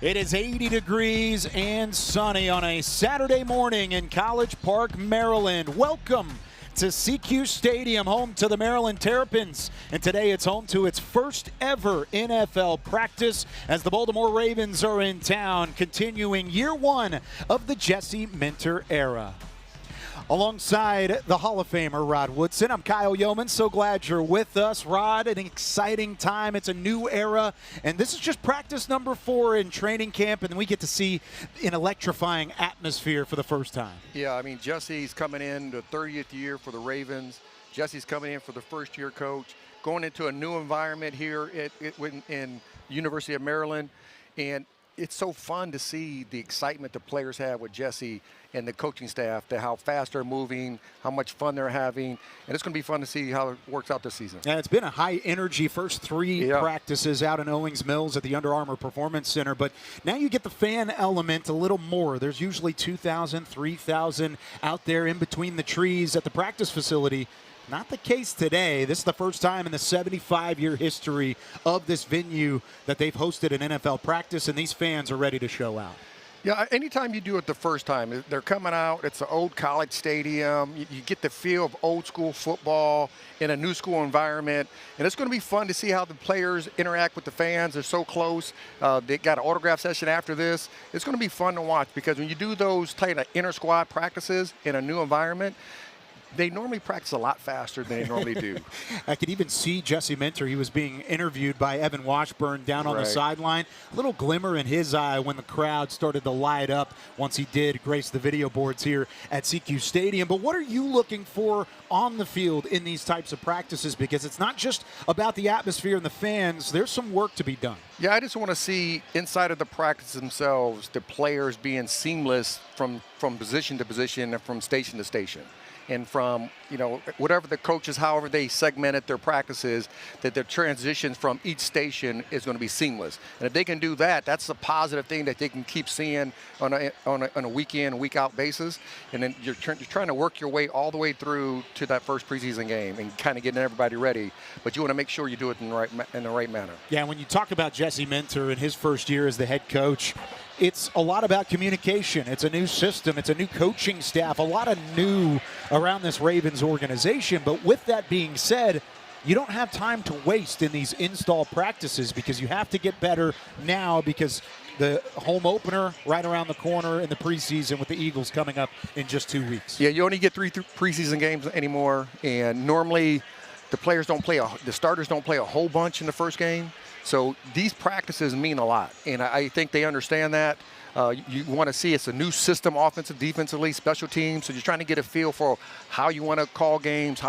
It is 80 degrees and sunny on a Saturday morning in College Park, Maryland. Welcome to CQ Stadium, home to the Maryland Terrapins. And today it's home to its first ever NFL practice as the Baltimore Ravens are in town, continuing year one of the Jesse Minter era. Alongside the Hall of Famer, Rod Woodson, I'm Kyle Yeoman. So glad you're with us. Rod, an exciting time. It's a new era, and this is just practice number 4 in training camp, and we get to see an electrifying atmosphere for the first time. Yeah, I mean, Jesse's coming in the 30th year for the Ravens. Jesse's coming in for the first-year coach, going into a new environment here in the University of Maryland, and it's so fun to see the excitement the players have with Jesse and the coaching staff, to how fast they're moving, how much fun they're having, and it's going to be fun to see how it works out this season. And it's been a high-energy first 3 practices out in Owings Mills at the Under Armour Performance Center, but now you get the fan element a little more. There's usually 2,000, 3,000 out there in between the trees at the practice facility. Not the case today. This is the first time in the 75-year history of this venue that they've hosted an NFL practice, and these fans are ready to show out. Yeah, anytime you do it the first time, they're coming out. It's an old college stadium. You get the feel of old school football in a new school environment. And it's going to be fun to see how the players interact with the fans. They're so close. They got an autograph session after this. It's going to be fun to watch, because when you do those type of inter-squad practices in a new environment, they normally practice a lot faster than they normally do. I could even see Jesse Minter. He was being interviewed by Evan Washburn down on the sideline. A little glimmer in his eye when the crowd started to light up once he did grace the video boards here at CQ Stadium. But what are you looking for on the field in these types of practices? Because it's not just about the atmosphere and the fans. There's some work to be done. Yeah, I just want to see inside of the practice themselves, the players being seamless from position to position and from station to station. And from, whatever the coaches, however they segmented their practices, that their transition from each station is going to be seamless. And if they can do that, that's a positive thing that they can keep seeing on a week in, week out basis. And then you're trying to work your way all the way through to that first preseason game and kind of getting everybody ready. But you want to make sure you do it in the right manner. Yeah, when you talk about Jesse Minter in his first year as the head coach, it's a lot about communication. It's a new system. It's a new coaching staff, a lot of new around this Ravens organization. But with that being said, you don't have time to waste in these install practices, because you have to get better now, because the home opener right around the corner in the preseason with the Eagles coming up in just 2 weeks. Yeah, you only get 3 preseason games anymore, and normally the starters don't play a whole bunch in the first game. So these practices mean a lot, and I think they understand that. You want to see it's a new system, offensive, defensively, special teams. So you're trying to get a feel for how you want to call games,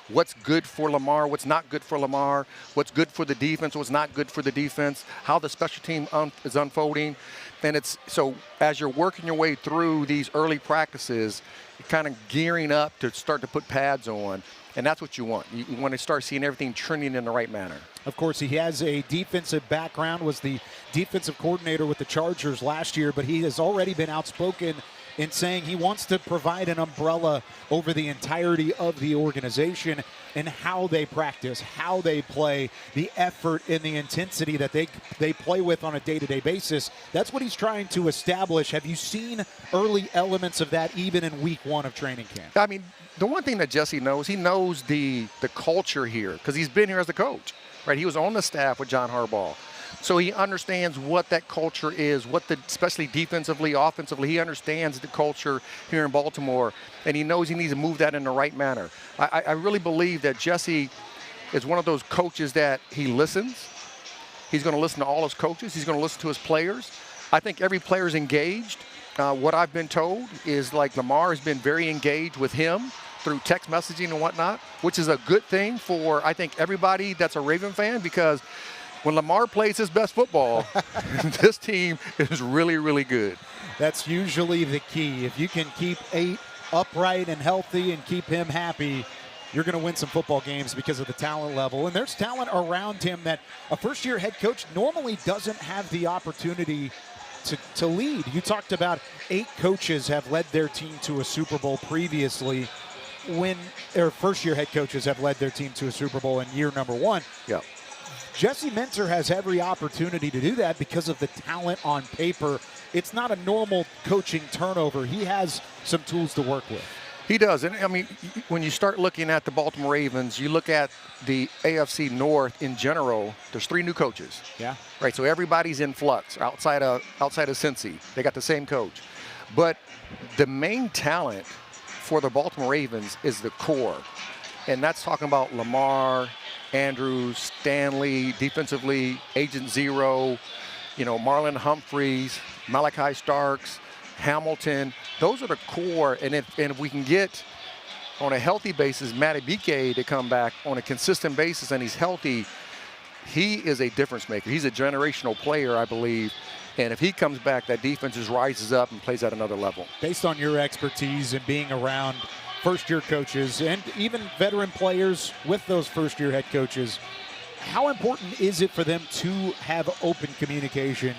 what's good for Lamar, what's not good for Lamar, what's good for the defense, what's not good for the defense, how the special team is unfolding. And it's so as you're working your way through these early practices, you're kind of gearing up to start to put pads on. And that's what you want. You want to start seeing everything trending in the right manner. Of course, he has a defensive background, was the defensive coordinator with the Chargers last year, but he has already been outspoken in saying he wants to provide an umbrella over the entirety of the organization and how they practice, how they play, the effort and the intensity that they play with on a day-to-day basis. That's what he's trying to establish. Have you seen early elements of that even in week 1 of training camp? I mean, the one thing that Jesse knows, he knows the culture here, because he's been here as a coach, right? He was on the staff with John Harbaugh. So he understands what that culture is, especially defensively, offensively. He understands the culture here in Baltimore, and he knows he needs to move that in the right manner. I really believe that Jesse is one of those coaches that he listens. He's going to listen to all his coaches. He's going to listen to his players. I think every player is engaged. What I've been told is Lamar has been very engaged with him through text messaging and whatnot, which is a good thing for, I think, everybody that's a Raven fan, because when Lamar plays his best football, this team is really, really good. That's usually the key. If you can keep 8 upright and healthy and keep him happy, you're going to win some football games because of the talent level. And there's talent around him that a first-year head coach normally doesn't have the opportunity to lead. You talked about 8 coaches have led their team to a Super Bowl previously. When their first-year head coaches have led their team to a Super Bowl in year number 1. Yeah. Jesse Minter has every opportunity to do that because of the talent on paper. It's not a normal coaching turnover. He has some tools to work with. He does. And, I mean, when you start looking at the Baltimore Ravens, you look at the AFC North in general, there's 3 new coaches. Yeah. Right, so everybody's in flux outside of Cincy. They got the same coach. But the main talent for the Baltimore Ravens is the core. And that's talking about Lamar, Andrews, Stanley, defensively, Agent Zero, Marlon Humphreys, Malachi Starks, Hamilton. Those are the core. And if we can get on a healthy basis Matty BK to come back on a consistent basis and he's healthy, he is a difference maker. He's a generational player, I believe. And if he comes back, that defense just rises up and plays at another level. Based on your expertise and being around first-year coaches and even veteran players with those first-year head coaches, how important is it for them to have open communication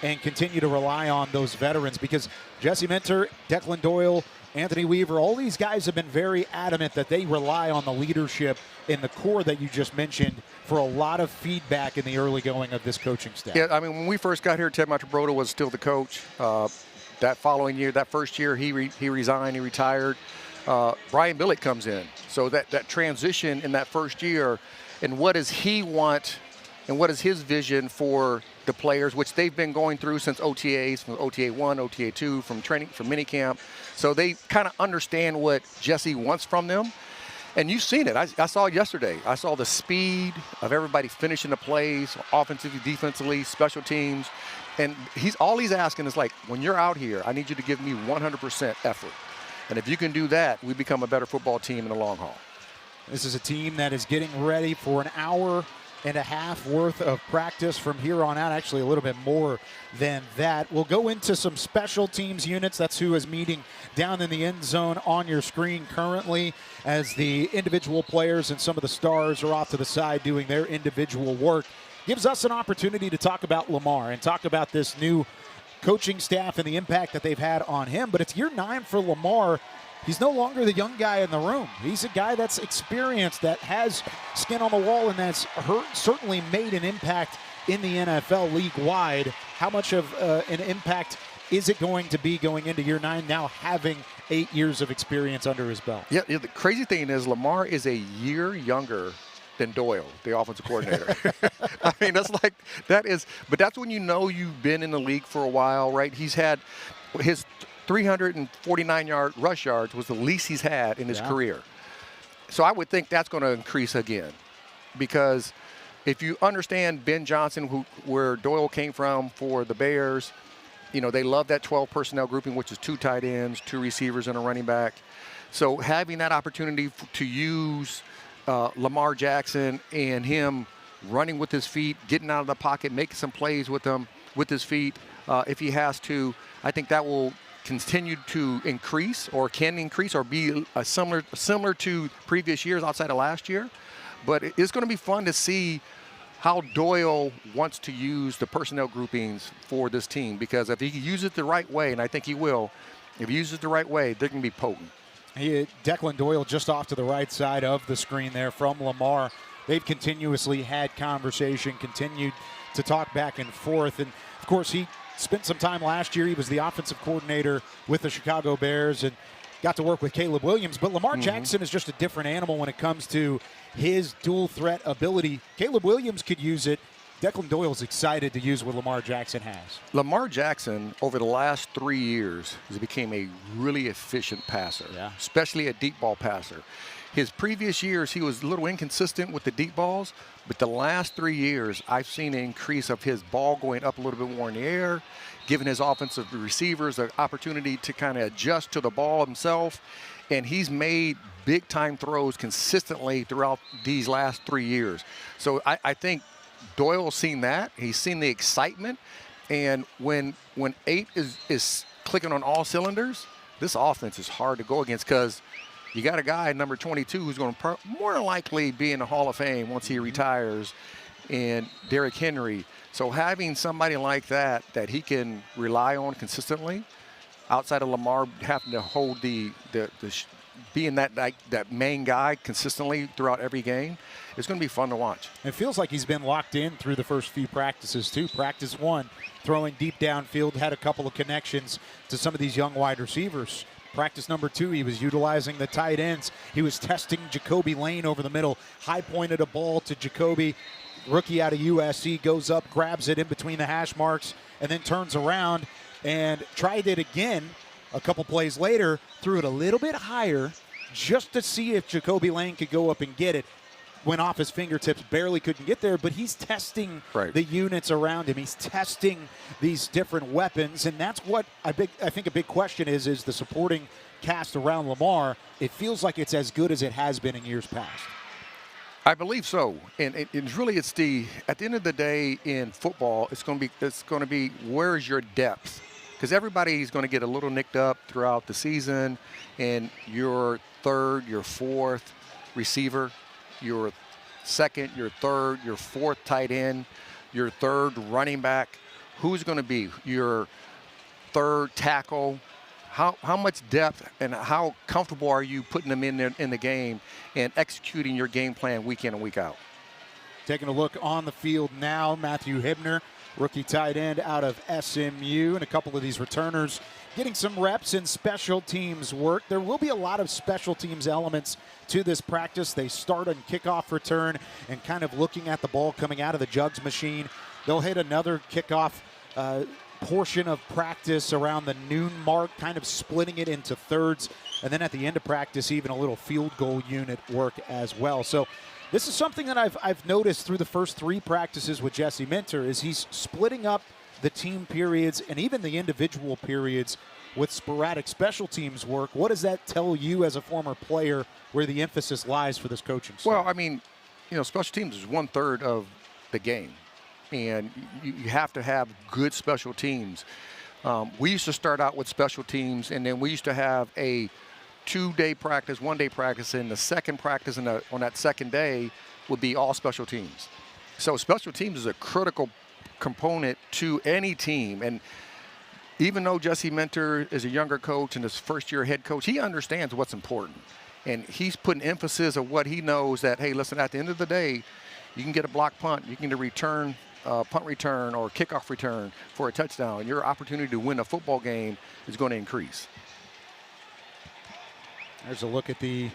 and continue to rely on those veterans? Because Jesse Minter, Declan Doyle, Anthony Weaver, all these guys have been very adamant that they rely on the leadership in the core that you just mentioned for a lot of feedback in the early going of this coaching staff. Yeah, I mean, when we first got here, Ted Matrobroda was still the coach. That following year, that first year, he resigned, he retired. Brian Billick comes in. So that transition in that first year, and what does he want and what is his vision for the players, which they've been going through since OTAs, from OTA 1, OTA 2, from training, from minicamp. So they kind of understand what Jesse wants from them. And you've seen it. I saw it yesterday. I saw the speed of everybody finishing the plays, offensively, defensively, special teams. And all he's asking is, like, when you're out here, I need you to give me 100% effort. And if you can do that, we become a better football team in the long haul. This is a team that is getting ready for an hour and a half worth of practice from here on out, actually a little bit more than that. We'll go into some special teams units. That's who is meeting down in the end zone on your screen currently, as the individual players and some of the stars are off to the side doing their individual work. Gives us an opportunity to talk about Lamar and talk about this new coaching staff and the impact that they've had on him. But it's year 9 for Lamar. He's no longer the young guy in the room. He's a guy that's experienced, that has skin on the wall, and that's certainly made an impact in the NFL league-wide. How much of an impact is it going to be going into year 9, now having 8 years of experience under his belt? Yeah, the crazy thing is Lamar is a year younger than Doyle, the offensive coordinator. I mean, but that's when you know you've been in the league for a while, right? He's had his 349 rush yards was the least he's had in his career. So I would think that's going to increase again, because if you understand Ben Johnson, where Doyle came from for the Bears, they love that 12 personnel grouping, which is 2 tight ends, 2 receivers, and a running back. So having that opportunity to use Lamar Jackson and him running with his feet, getting out of the pocket, making some plays with his feet, if he has to, I think that will continue to increase, or can increase, or be similar to previous years outside of last year. But it's going to be fun to see how Doyle wants to use the personnel groupings for this team, because if he uses it the right way, and I think he will, if he uses it the right way, they're going to be potent. Declan Doyle just off to the right side of the screen there from Lamar. They've continuously had conversation, continued to talk back and forth. And, of course, he spent some time last year. He was the offensive coordinator with the Chicago Bears and got to work with Caleb Williams. But Lamar Jackson is just a different animal when it comes to his dual threat ability. Caleb Williams could use it. Declan Doyle's excited to use what Lamar Jackson has. Lamar Jackson, over the last 3 years, has become a really efficient passer, especially a deep ball passer. His previous years, he was a little inconsistent with the deep balls, but the last 3 years, I've seen an increase of his ball going up a little bit more in the air, giving his offensive receivers an opportunity to kind of adjust to the ball himself, and he's made big-time throws consistently throughout these last 3 years. So I think Doyle's seen that. He's seen the excitement, and when 8 is clicking on all cylinders, this offense is hard to go against, because you got a guy, number 22, who's going to more than likely be in the Hall of Fame once he retires, and Derrick Henry. So having somebody like that he can rely on consistently, outside of Lamar having to hold the being that main guy consistently throughout every game, it's going to be fun to watch. It feels like he's been locked in through the first few practices, too. Practice 1, throwing deep downfield, had a couple of connections to some of these young wide receivers. Practice number 2, he was utilizing the tight ends. He was testing Jacoby Lane over the middle, high-pointed a ball to Jacoby. Rookie out of USC goes up, grabs it in between the hash marks, and then turns around and tried it again a couple plays later, threw it a little bit higher just to see if Jacoby Lane could go up and get it. Went off his fingertips, barely couldn't get there, but he's testing the units around him. He's testing these different weapons, and that's what I think a big question is the supporting cast around Lamar. It feels like it's as good as it has been in years past. I believe so, and really it's at the end of the day in football, it's going to be where's your depth, because everybody's going to get a little nicked up throughout the season, and your third, your fourth receiver, your second, your third, your fourth tight end, your third running back, who's going to be your third tackle? How much depth and how comfortable are you putting them in there in the game and executing your game plan week in and week out? Taking a look on the field now, Matthew Hibner, rookie tight end out of SMU, and a couple of these returners getting some reps in special teams work. There will be a lot of special teams elements to this practice. They start on kickoff return and kind of looking at the ball coming out of the jugs machine. They'll hit another kickoff portion of practice around the noon mark, kind of splitting it into thirds. And then at the end of practice, even a little field goal unit work as well. So this is something that I've noticed through the first 3 practices with Jesse Minter is he's splitting up the team periods and even the individual periods with sporadic special teams work. What does that tell you as a former player where the emphasis lies for this coaching staff? Well, I mean, special teams is 1/3 of the game, and you have to have good special teams. We used to start out with special teams, and then we used to have a 2-day practice, 1-day practice, and the second practice on that second day would be all special teams. So special teams is a critical component to any team, and even though Jesse Minter is a younger coach and his first-year head coach, he understands what's important. And he's putting emphasis of what he knows that, hey, listen, at the end of the day, you can get a block punt, you can get a return, punt return or kickoff return for a touchdown. And your opportunity to win a football game is going to increase. There's a look at the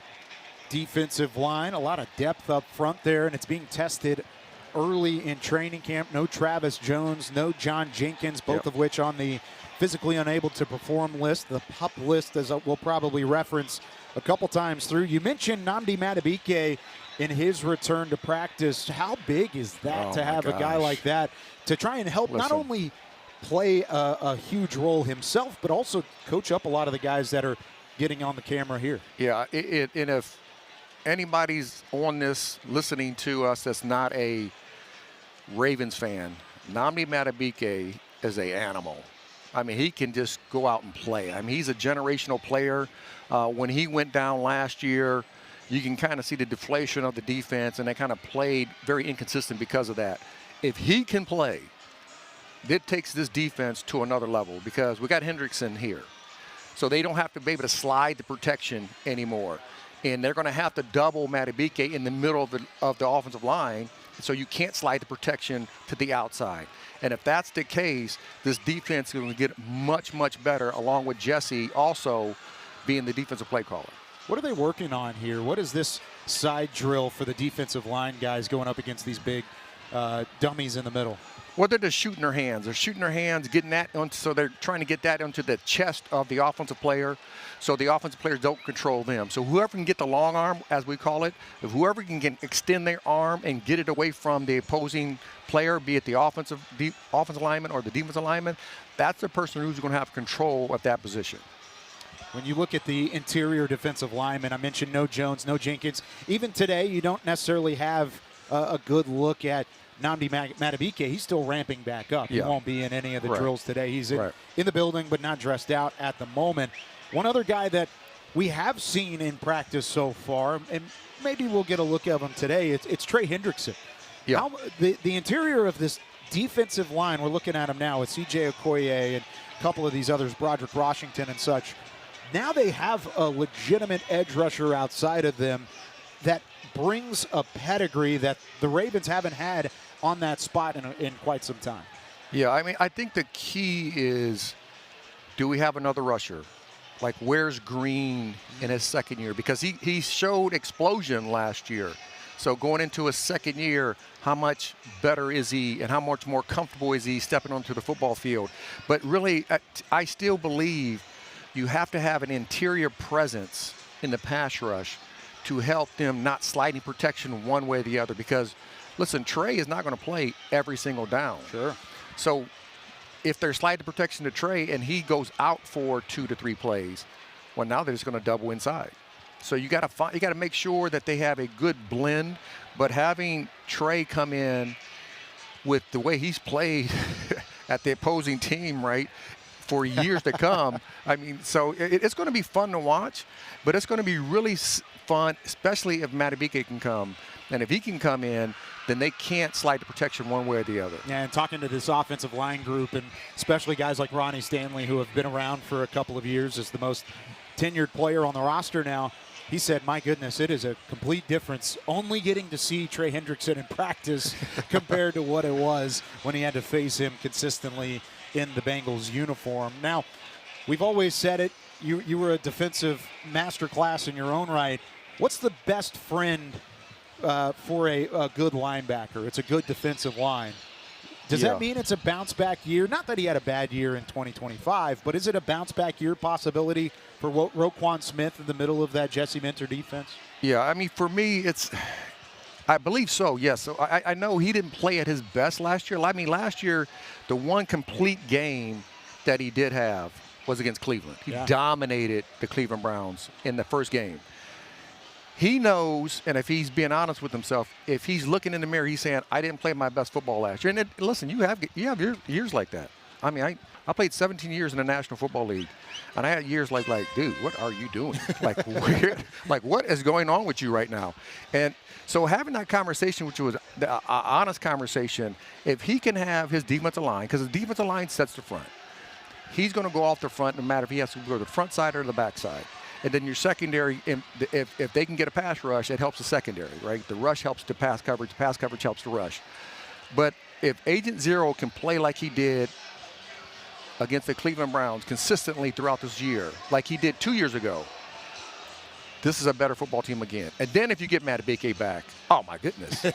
defensive line. A lot of depth up front there, and it's being tested early in training camp. No Travis Jones, no John Jenkins, both of which on the physically unable to perform list, the PUP list, as we'll probably reference a couple times through. You mentioned Nnamdi Madubuike in his return to practice. How big is that to have a guy like that to try and help not only play a huge role himself, but also coach up a lot of the guys that are getting on the camera here? Yeah, and if anybody's on this listening to us that's not a Ravens fan, Nnamdi Madubuike is an animal. I mean, he can just go out and play. I mean, he's a generational player. When he went down last year, you can kind of see the deflation of the defense, and they kind of played very inconsistent because of that. If he can play, it takes this defense to another level because we got Hendrickson here. So they don't have to be able to slide the protection anymore. And they're going to have to double Madubuike in the middle of the offensive line, so you can't slide the protection to the outside. And if that's the case, this defense is going to get much, much better, along with Jesse also being the defensive play caller. What are they working on here? What is this side drill for the defensive line guys going up against these big dummies in the middle? Well, they're just shooting their hands. They're shooting their hands, getting that on, so they're trying to get that onto the chest of the offensive player so the offensive players don't control them. So whoever can get the long arm, as we call it, if whoever can extend their arm and get it away from the opposing player, be it the offensive lineman or the defensive lineman, that's the person who's going to have control of that position. When you look at the interior defensive linemen, I mentioned no Jones, no Jenkins. Even today, you don't necessarily have a good look at Nnamdi Madubuike. He's still ramping back up. He won't be in any of the drills today. He's in the building but not dressed out at the moment. One other guy that we have seen in practice so far, and maybe we'll get a look at him today, it's Trey Hendrickson. Yeah. The interior of this defensive line, we're looking at him now with C.J. Okoye and a couple of these others, Broderick Washington and such. Now they have a legitimate edge rusher outside of them that brings a pedigree that the Ravens haven't had on that spot in quite some time. Yeah, I mean, I think the key is, do we have another rusher? Like, where's Green in his second year? Because he showed explosion last year. So going into his second year, how much better is he and how much more comfortable is he stepping onto the football field? But really, I still believe you have to have an interior presence in the pass rush to help them not sliding protection one way or the other. Because, listen, Trey is not going to play every single down. Sure. So if they're sliding protection to Trey and he goes out for 2 to 3 plays, well, now they're just going to double inside. So you got to make sure that they have a good blend. But having Trey come in with the way he's played at the opposing team, right, for years to come, I mean, so it's going to be fun to watch, but it's going to be really fun, especially if Madubuike can come. And if he can come in, then they can't slide the protection one way or the other. Yeah, and talking to this offensive line group, and especially guys like Ronnie Stanley, who have been around for a couple of years as the most tenured player on the roster now, he said, my goodness, it is a complete difference only getting to see Trey Hendrickson in practice compared to what it was when he had to face him consistently in the Bengals uniform. Now, we've always said it, you were a defensive masterclass in your own right. What's the best friend for a good linebacker? It's a good defensive line. Does that mean it's a bounce-back year? Not that he had a bad year in 2025, but is it a bounce-back year possibility for Roquan Smith in the middle of that Jesse Minter defense? Yeah, I mean, for me, I believe so, yes. So I know he didn't play at his best last year. I mean, last year, the one complete game that he did have was against Cleveland. He dominated the Cleveland Browns in the first game. He knows, and if he's being honest with himself, if he's looking in the mirror, he's saying, I didn't play my best football last year. And listen, you have years like that. I mean, I played 17 years in the National Football League, and I had years like, dude, what are you doing? Like, weird. Like, what is going on with you right now? And so having that conversation, which was the honest conversation, if he can have his defensive line, because the defensive line sets the front, he's going to go off the front no matter if he has to go to the front side or the back side. And then your secondary, if they can get a pass rush, it helps the secondary, right? The rush helps the pass coverage helps the rush. But if Agent Zero can play like he did against the Cleveland Browns consistently throughout this year, like he did 2 years ago, this is a better football team again. And then if you get Madubuike back, oh my goodness,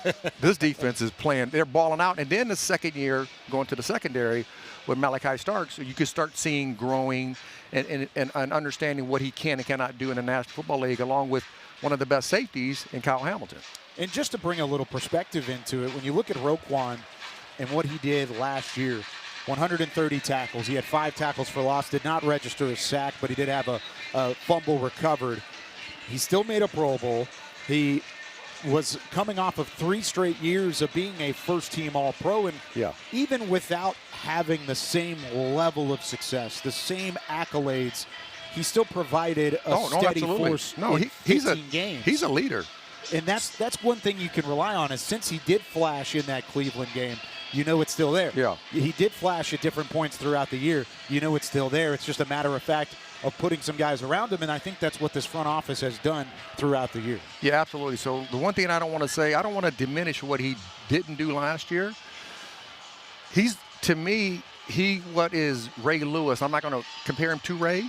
this defense is playing, they're balling out. And then the second year, going to the secondary with Malachi Starks, you could start seeing growing and understanding what he can and cannot do in the National Football League, along with one of the best safeties in Kyle Hamilton. And just to bring a little perspective into it, when you look at Roquan and what he did last year, 130 tackles. He had 5 tackles for loss, did not register a sack, but he did have a fumble recovered. He still made a Pro Bowl. He was coming off of 3 straight years of being a first-team All-Pro, and even without having the same level of success, the same accolades, he still provided a steady force in 15 games. He's a leader. And that's one thing you can rely on, is since he did flash in that Cleveland game, you know it's still there. Yeah. He did flash at different points throughout the year. You know it's still there. It's just a matter of fact of putting some guys around him, and I think that's what this front office has done throughout the year. Yeah, absolutely. So the one thing I don't want to say, I don't want to diminish what he didn't do last year. To me, what is Ray Lewis. I'm not going to compare him to Ray,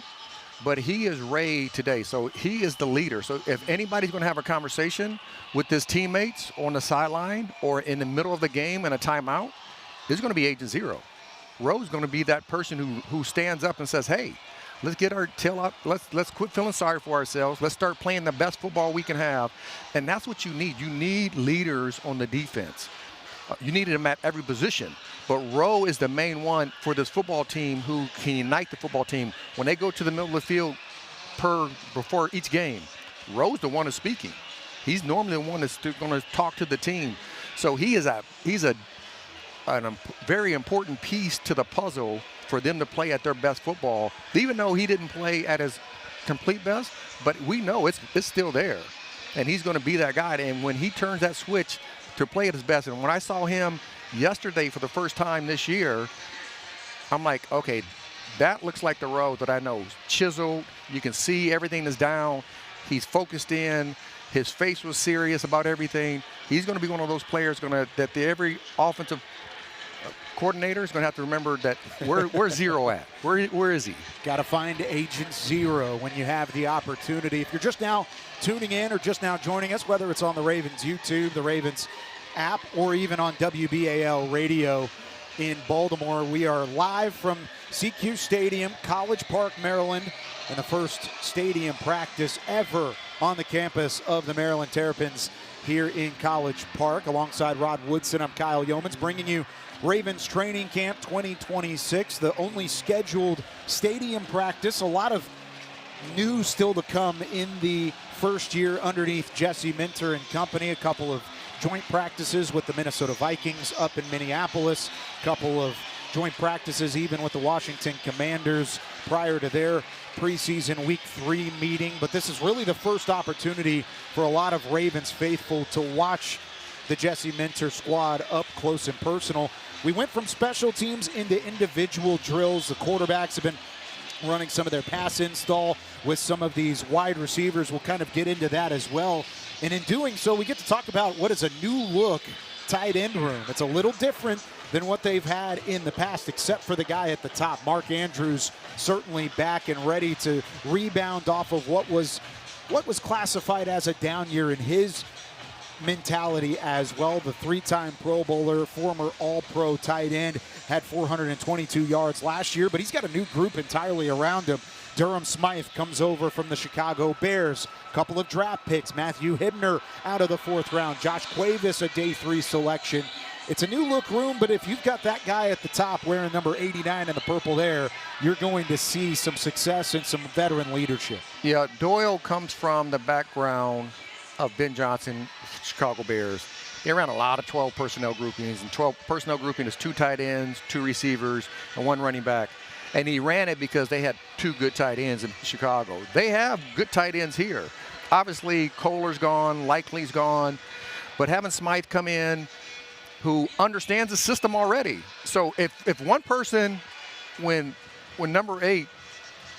but he is Ray today. So he is the leader. So if anybody's going to have a conversation with his teammates on the sideline or in the middle of the game in a timeout, it's going to be Agent Zero. Rowe's going to be that person who stands up and says, hey, let's get our tail up. Let's quit feeling sorry for ourselves. Let's start playing the best football we can have. And that's what you need. You need leaders on the defense. You need them at every position. But Rowe is the main one for this football team who can unite the football team. When they go to the middle of the field before each game, Rowe's the one who's speaking. He's normally the one that's going to talk to the team. So he's a very important piece to the puzzle for them to play at their best football, even though he didn't play at his complete best. But we know it's still there, and he's going to be that guy. And when he turns that switch to play at his best, and when I saw him yesterday for the first time this year, I'm like, okay, that looks like the road that I know. Chiseled. You can see everything is down. He's focused in. His face was serious about everything. He's going to be one of those players every offensive coordinator is going to have to remember that where's Zero at? Where is he? Got to find Agent Zero when you have the opportunity. If you're just now tuning in or just now joining us, whether it's on the Ravens YouTube, the Ravens app, or even on WBAL radio in Baltimore, we are live from CQ Stadium, College Park, Maryland, and the first stadium practice ever on the campus of the Maryland Terrapins here in College Park. Alongside Rod Woodson, I'm Kyle Yeomans, bringing you Ravens Training Camp 2026, the only scheduled stadium practice. A lot of news still to come in the first year underneath Jesse Minter and company. A couple of joint practices with the Minnesota Vikings up in Minneapolis, a couple of joint practices even with the Washington Commanders prior to their preseason Week 3 meeting. But this is really the first opportunity for a lot of Ravens faithful to watch the Jesse Minter squad up close and personal. We went from special teams into individual drills. The quarterbacks have been running some of their pass install with some of these wide receivers. We'll kind of get into that as well. And in doing so, we get to talk about what is a new look tight end room. It's a little different than what they've had in the past, except for the guy at the top. Mark Andrews certainly back and ready to rebound off of what was classified as a down year in his mentality as well. The three-time Pro Bowler, former All-Pro tight end, had 422 yards last year, but he's got a new group entirely around him. Durham Smythe comes over from the Chicago Bears. A couple of draft picks. Matthew Hibner out of the 4th round. Josh Cuevas, a day 3 selection. It's a new look room, but if you've got that guy at the top wearing number 89 in the purple there, you're going to see some success and some veteran leadership. Yeah, Doyle comes from the background of Ben Johnson, Chicago Bears. They ran a lot of 12 personnel groupings, and 12 personnel grouping is 2 tight ends, 2 receivers, and 1 running back. And he ran it because they had 2 good tight ends in Chicago. They have good tight ends here. Obviously, Kohler's gone, Likely's gone, but having Smythe come in who understands the system already. So if one person, when number 8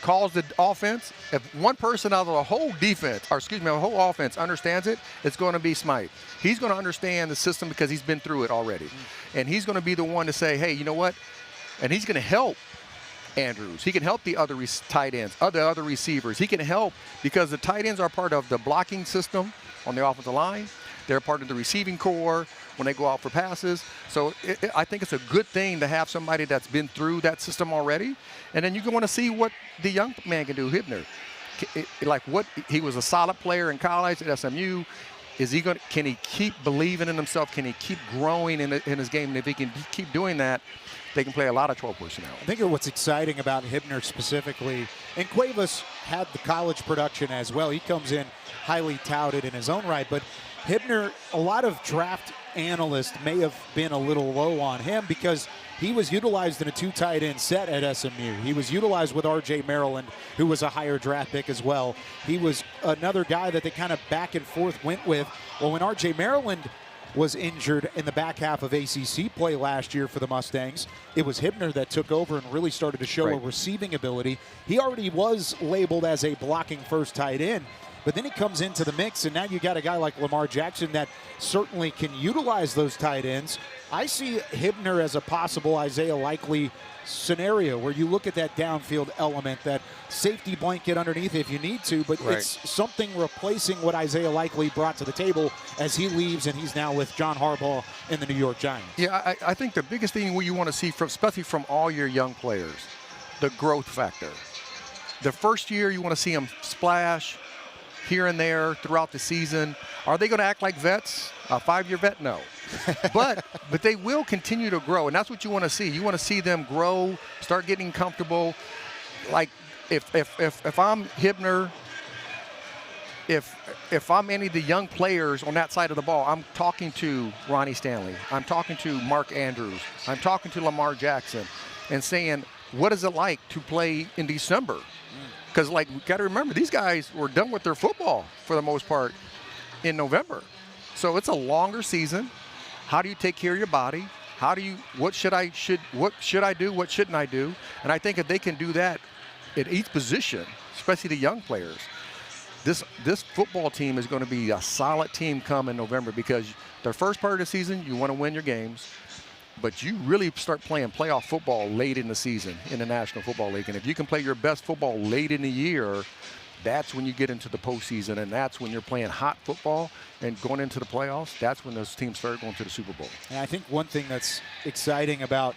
calls the offense, if one person out of the whole defense, or excuse me, the whole offense understands it, it's going to be Smythe. He's going to understand the system because he's been through it already. And he's going to be the one to say, hey, you know what? And he's going to help Andrews. He can help the other tight ends, other receivers. He can help because the tight ends are part of the blocking system on the offensive line. They're part of the receiving core when they go out for passes. So I think it's a good thing to have somebody that's been through that system already. And then you want to see what the young man can do, Hibner. He was a solid player in college at SMU. Can he keep believing in himself? Can he keep growing in his game? And if he can keep doing that, they can play a lot of 12 personnel. I think what's exciting about Hibner specifically, and Cuevas had the college production as well. He comes in highly touted in his own right, but Hibner, a lot of draft analysts may have been a little low on him because he was utilized in a 2 tight end set at SMU. He was utilized with R.J. Maryland, who was a higher draft pick as well. He was another guy that they kind of back and forth went with. Well, when R.J. Maryland was injured in the back half of ACC play last year for the Mustangs, it was Hibner that took over and really started to show a receiving ability. He already was labeled as a blocking first tight end, but then he comes into the mix, and now you got a guy like Lamar Jackson that certainly can utilize those tight ends. I see Hibner as a possible Isaiah Likely scenario where you look at that downfield element, that safety blanket underneath if you need to, but it's something replacing what Isaiah Likely brought to the table as he leaves and he's now with John Harbaugh in the New York Giants. Yeah, I think the biggest thing you want to see, especially from all your young players, the growth factor. The first year you want to see them splash here and there throughout the season. Are they going to act like vets? A 5-year vet? No. but they will continue to grow, and that's what you want to see. You want to see them grow, start getting comfortable. Like if I'm Hibner, if I'm any of the young players on that side of the ball, I'm talking to Ronnie Stanley. I'm talking to Mark Andrews. I'm talking to Lamar Jackson and saying, what is it like to play in December? Because, we got to remember, these guys were done with their football for the most part in November. So it's a longer season. How do you take care of your body? what should I do? What shouldn't I do? And I think if they can do that at each position, especially the young players, this football team is going to be a solid team come in November, because the first part of the season, you want to win your games, but you really start playing playoff football late in the season in the National Football League. And if you can play your best football late in the year, that's when you get into the postseason, and that's when you're playing hot football and going into the playoffs. That's when those teams start going to the Super Bowl. And I think one thing that's exciting about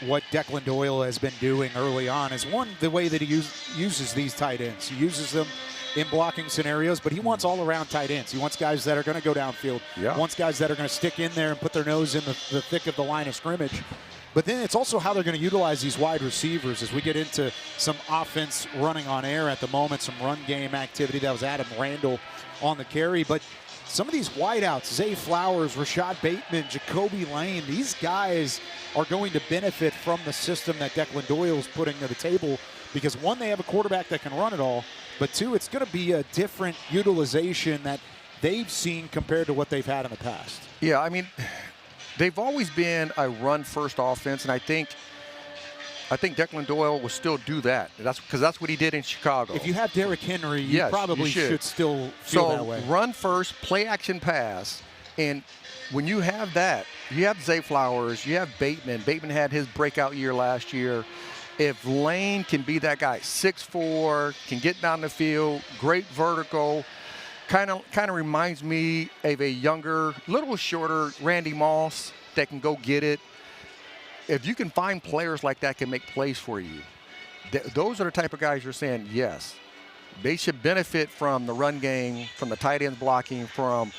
what Declan Doyle has been doing early on is, one, the way that he uses these tight ends. He uses them in blocking scenarios, but he wants all-around tight ends. He wants guys that are going to go downfield. Yeah. Wants guys that are going to stick in there and put their nose in the thick of the line of scrimmage. But then it's also how they're going to utilize these wide receivers as we get into some offense running on air at the moment, some run game activity. That was Adam Randall on the carry. But some of these wideouts, Zay Flowers, Rashad Bateman, Jacoby Lane, these guys are going to benefit from the system that Declan Doyle's putting to the table, because, one, they have a quarterback that can run it all, but two, it's going to be a different utilization that they've seen compared to what they've had in the past. Yeah, I mean, they've always been a run-first offense, and I think Declan Doyle will still do that. That's what he did in Chicago. If you have Derrick Henry, you probably should still feel that way. So run first, play action pass, and when you have that, you have Zay Flowers, you have Bateman. Bateman had his breakout year last year. If Lane can be that guy, 6'4", can get down the field, great vertical, kind of reminds me of a younger, little shorter Randy Moss that can go get it. If you can find players like that can make plays for you, those are the type of guys you're saying, yes, they should benefit from the run game, from the tight ends blocking, from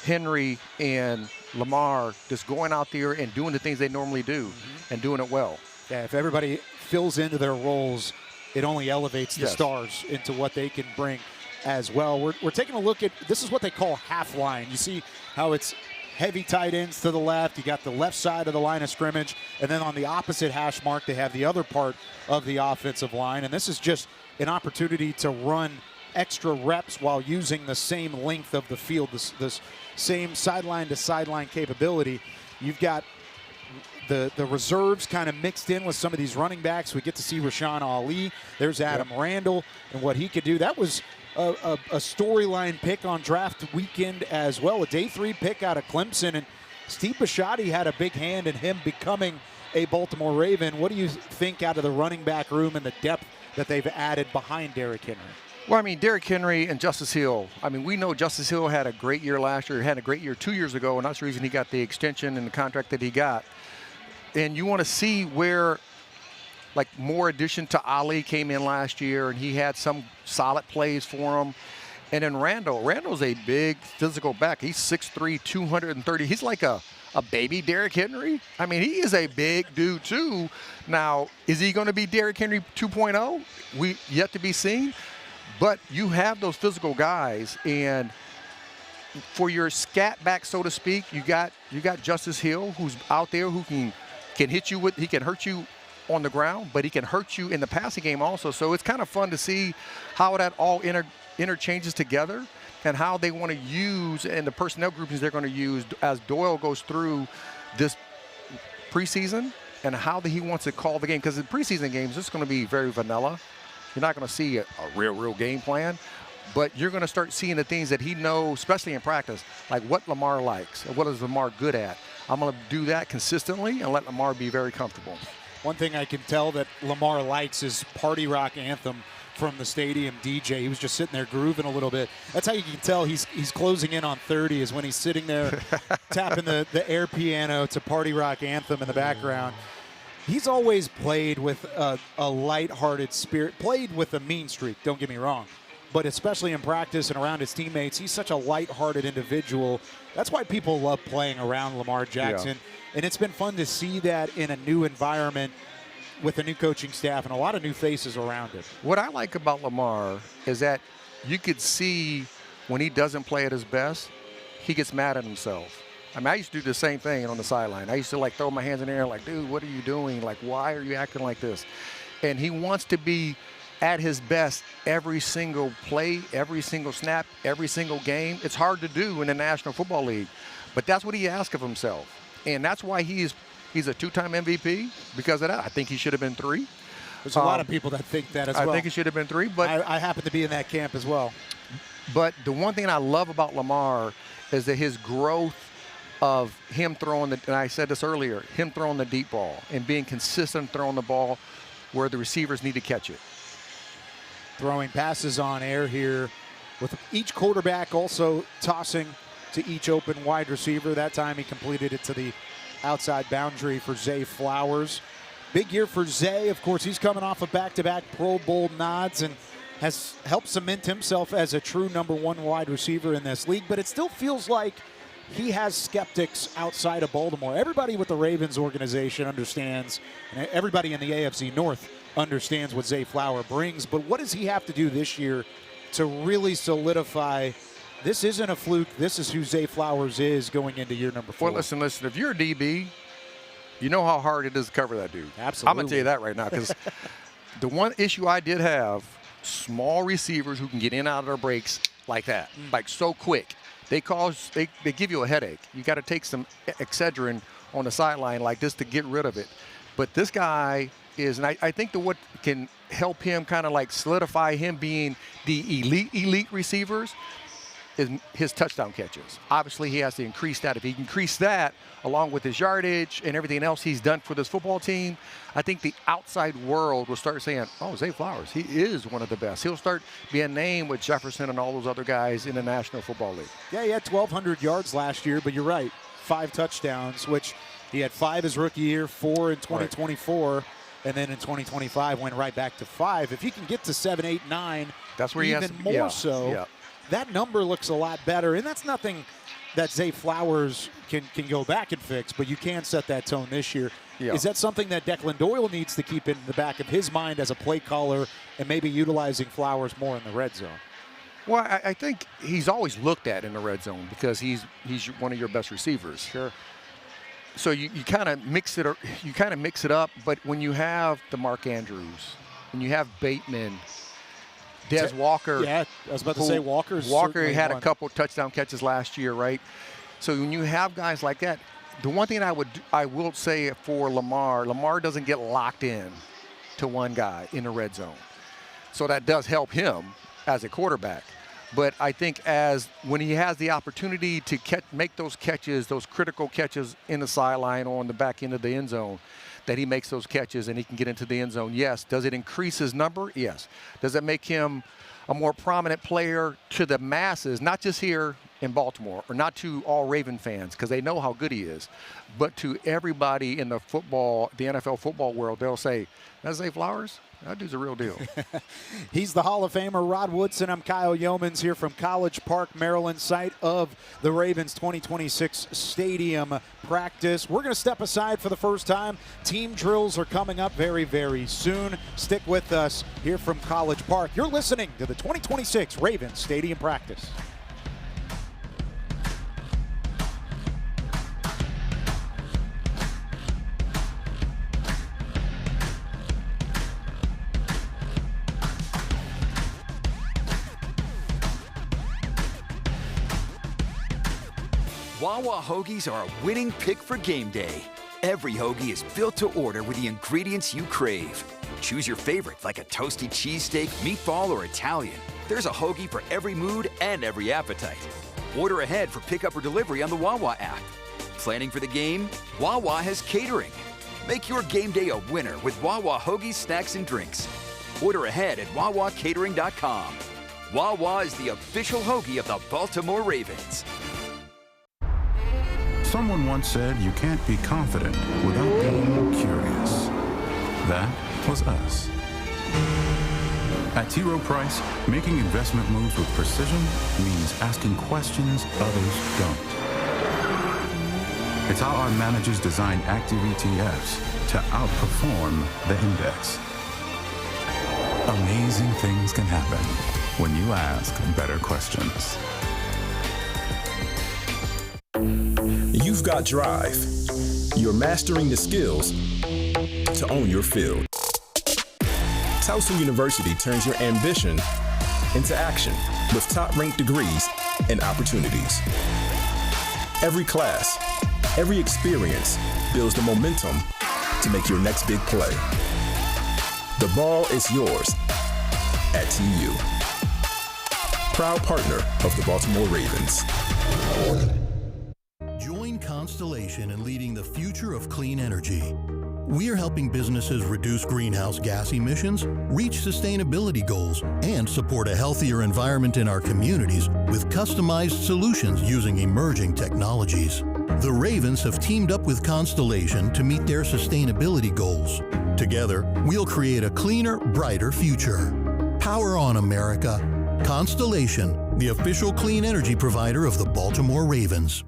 Henry and Lamar just going out there and doing the things they normally do and doing it well. Yeah, if everybody fills into their roles, it only elevates the stars into what they can bring as well. We're taking a look at, this is what they call half line. You see how it's heavy tight ends to the left. You got the left side of the line of scrimmage, and then on the opposite hash mark, they have the other part of the offensive line. And this is just an opportunity to run extra reps while using the same length of the field, this same sideline to sideline capability. You've got the reserves kind of mixed in with some of these running backs. We get to see Rashawn Ali. There's Adam Randall and what he could do. That was a storyline pick on draft weekend as well, a day 3 pick out of Clemson. And Steve Bisciotti had a big hand in him becoming a Baltimore Raven. What do you think out of the running back room and the depth that they've added behind Derrick Henry? Well, I mean, Derrick Henry and Justice Hill. I mean, we know Justice Hill had a great year last year, had a great year 2 years ago, and that's the reason he got the extension and the contract that he got. And you want to see where, like, more addition to Ali came in last year, and he had some solid plays for him. And then Randall's a big physical back. He's 6'3", 230. He's like a baby Derrick Henry. I mean, he is a big dude, too. Now, is he going to be Derrick Henry 2.0? We yet to be seen. But you have those physical guys, and for your scat back, so to speak, you got Justice Hill, who's out there, who can hit you he can hurt you on the ground, but he can hurt you in the passing game also. So it's kind of fun to see how that all interchanges together, and how they want to use, and the personnel groupings they're going to use as Doyle goes through this preseason, and how he wants to call the game. Because in preseason games, it's going to be very vanilla. You're not going to see a real game plan, but you're going to start seeing the things that he knows, especially in practice, like what Lamar likes and what is Lamar good at. I'm going to do that consistently and let Lamar be very comfortable. One thing I can tell that Lamar likes is Party Rock Anthem from the stadium DJ. He was just sitting there grooving a little bit. That's how you can tell he's closing in on 30, is when he's sitting there tapping the air piano to Party Rock Anthem in the background. He's always played with a lighthearted spirit, played with a mean streak, don't get me wrong. But especially in practice and around his teammates, he's such a lighthearted individual. That's why people love playing around Lamar Jackson. Yeah. And it's been fun to see that in a new environment with a new coaching staff and a lot of new faces around it. What I like about Lamar is that you could see when he doesn't play at his best, he gets mad at himself. I mean, I used to do the same thing on the sideline. I used to, like, throw my hands in the air like, dude, what are you doing? Like, why are you acting like this? And he wants to be at his best every single play, every single snap, every single game. It's hard to do in the National Football League, but that's what he asks of himself. And that's why he's a two-time MVP because of that. I think he should have been 3. There's a lot of people that think that as well. I think he should have been 3, but I happen to be in that camp as well. But the one thing I love about Lamar is that his growth of him throwing and I said this earlier, him throwing the deep ball and being consistent throwing the ball where the receivers need to catch it. Throwing passes on air here with each quarterback also tossing to each open wide receiver. That time he completed it to the outside boundary for Zay Flowers. Big year for Zay. Of course, he's coming off of back-to-back Pro Bowl nods and has helped cement himself as a true number 1 wide receiver in this league. But it still feels like he has skeptics outside of Baltimore. Everybody with the Ravens organization understands, and everybody in the AFC North understands what Zay Flower brings. But what does he have to do this year to really solidify this isn't a fluke, this is who Zay Flowers is going into year number 4? Well, listen, if you're a DB, you know how hard it is to cover that dude. Absolutely. I'm going to tell you that right now because the one issue I did have, small receivers who can get in and out of their breaks like that, like so quick. They give you a headache. You got to take some Excedrin on the sideline like this to get rid of it. But this guy is, and I think that what can help him kind of like solidify him being the elite receivers is his touchdown catches. Obviously, he has to increase that. If he can increase that, along with his yardage and everything else he's done for this football team, I think the outside world will start saying, oh, Zay Flowers, he is one of the best. He'll start being named with Jefferson and all those other guys in the National Football League. Yeah, he had 1,200 yards last year, but you're right, 5 touchdowns, which he had 5 his rookie year, 4 in 2024, right. And then in 2025 went right back to 5. If he can get to 7, 8, 9, that's where he even has to, more so. Yeah. That number looks a lot better, and that's nothing that Zay Flowers can go back and fix, but you can set that tone this year. Yeah. Is that something that Declan Doyle needs to keep in the back of his mind as a play caller and maybe utilizing Flowers more in the red zone? Well, I think he's always looked at in the red zone because he's one of your best receivers. Sure. So you kind of mix it up, but when you have the Mark Andrews, when you have Bateman, Des Walker. Yeah, I was about to say Walker had a couple touchdown catches last year, right? So when you have guys like that, the one thing I will say for Lamar doesn't get locked in to one guy in the red zone. So that does help him as a quarterback. But I think when he has the opportunity to make those catches, those critical catches in the sideline or on the back end of the end zone, that he makes those catches and he can get into the end zone, yes. Does it increase his number? Yes. Does it make him a more prominent player to the masses, not just here in Baltimore or not to all Raven fans because they know how good he is, but to everybody in the NFL football world? They'll say, that's Zay Flowers? That dude's a real deal. He's the Hall of Famer, Rod Woodson. I'm Kyle Yeomans here from College Park, Maryland, site of the Ravens 2026 stadium practice. We're going to step aside for the first time. Team drills are coming up very, very soon. Stick with us here from College Park. You're listening to the 2026 Ravens stadium practice. Wawa hoagies are a winning pick for game day. Every hoagie is built to order with the ingredients you crave. Choose your favorite, like a toasty cheesesteak, meatball, or Italian. There's a hoagie for every mood and every appetite. Order ahead for pickup or delivery on the Wawa app. Planning for the game? Wawa has catering. Make your game day a winner with Wawa hoagies, snacks, and drinks. Order ahead at wawacatering.com. Wawa is the official hoagie of the Baltimore Ravens. Someone once said you can't be confident without being curious. That was us. At T. Rowe Price, making investment moves with precision means asking questions others don't. It's how our managers design active ETFs to outperform the index. Amazing things can happen when you ask better questions. You've got drive. You're mastering the skills to own your field. Towson University turns your ambition into action with top-ranked degrees and opportunities. Every class, every experience builds the momentum to make your next big play. The ball is yours at TU. Proud partner of the Baltimore Ravens. Join Constellation in leading the future of clean energy. We are helping businesses reduce greenhouse gas emissions, reach sustainability goals, and support a healthier environment in our communities with customized solutions using emerging technologies. The Ravens have teamed up with Constellation to meet their sustainability goals. Together, we'll create a cleaner, brighter future. Power on, America. Constellation, the official clean energy provider of the Baltimore Ravens.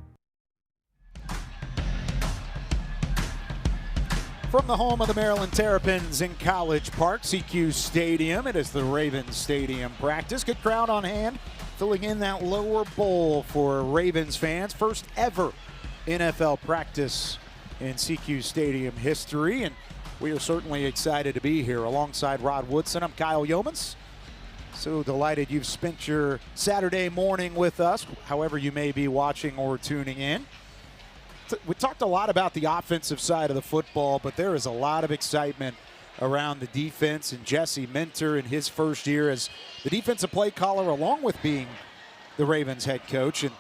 From the home of the Maryland Terrapins in College Park, CQ Stadium, it is the Ravens Stadium practice. Good crowd on hand, filling in that lower bowl for Ravens fans. First ever NFL practice in CQ Stadium history, and we are certainly excited to be here. Alongside Rod Woodson, I'm Kyle Yeomans. So delighted you've spent your Saturday morning with us, however you may be watching or tuning in. We talked a lot about the offensive side of the football, but there is a lot of excitement around the defense and Jesse Minter in his first year as the defensive play caller, along with being the Ravens head coach. And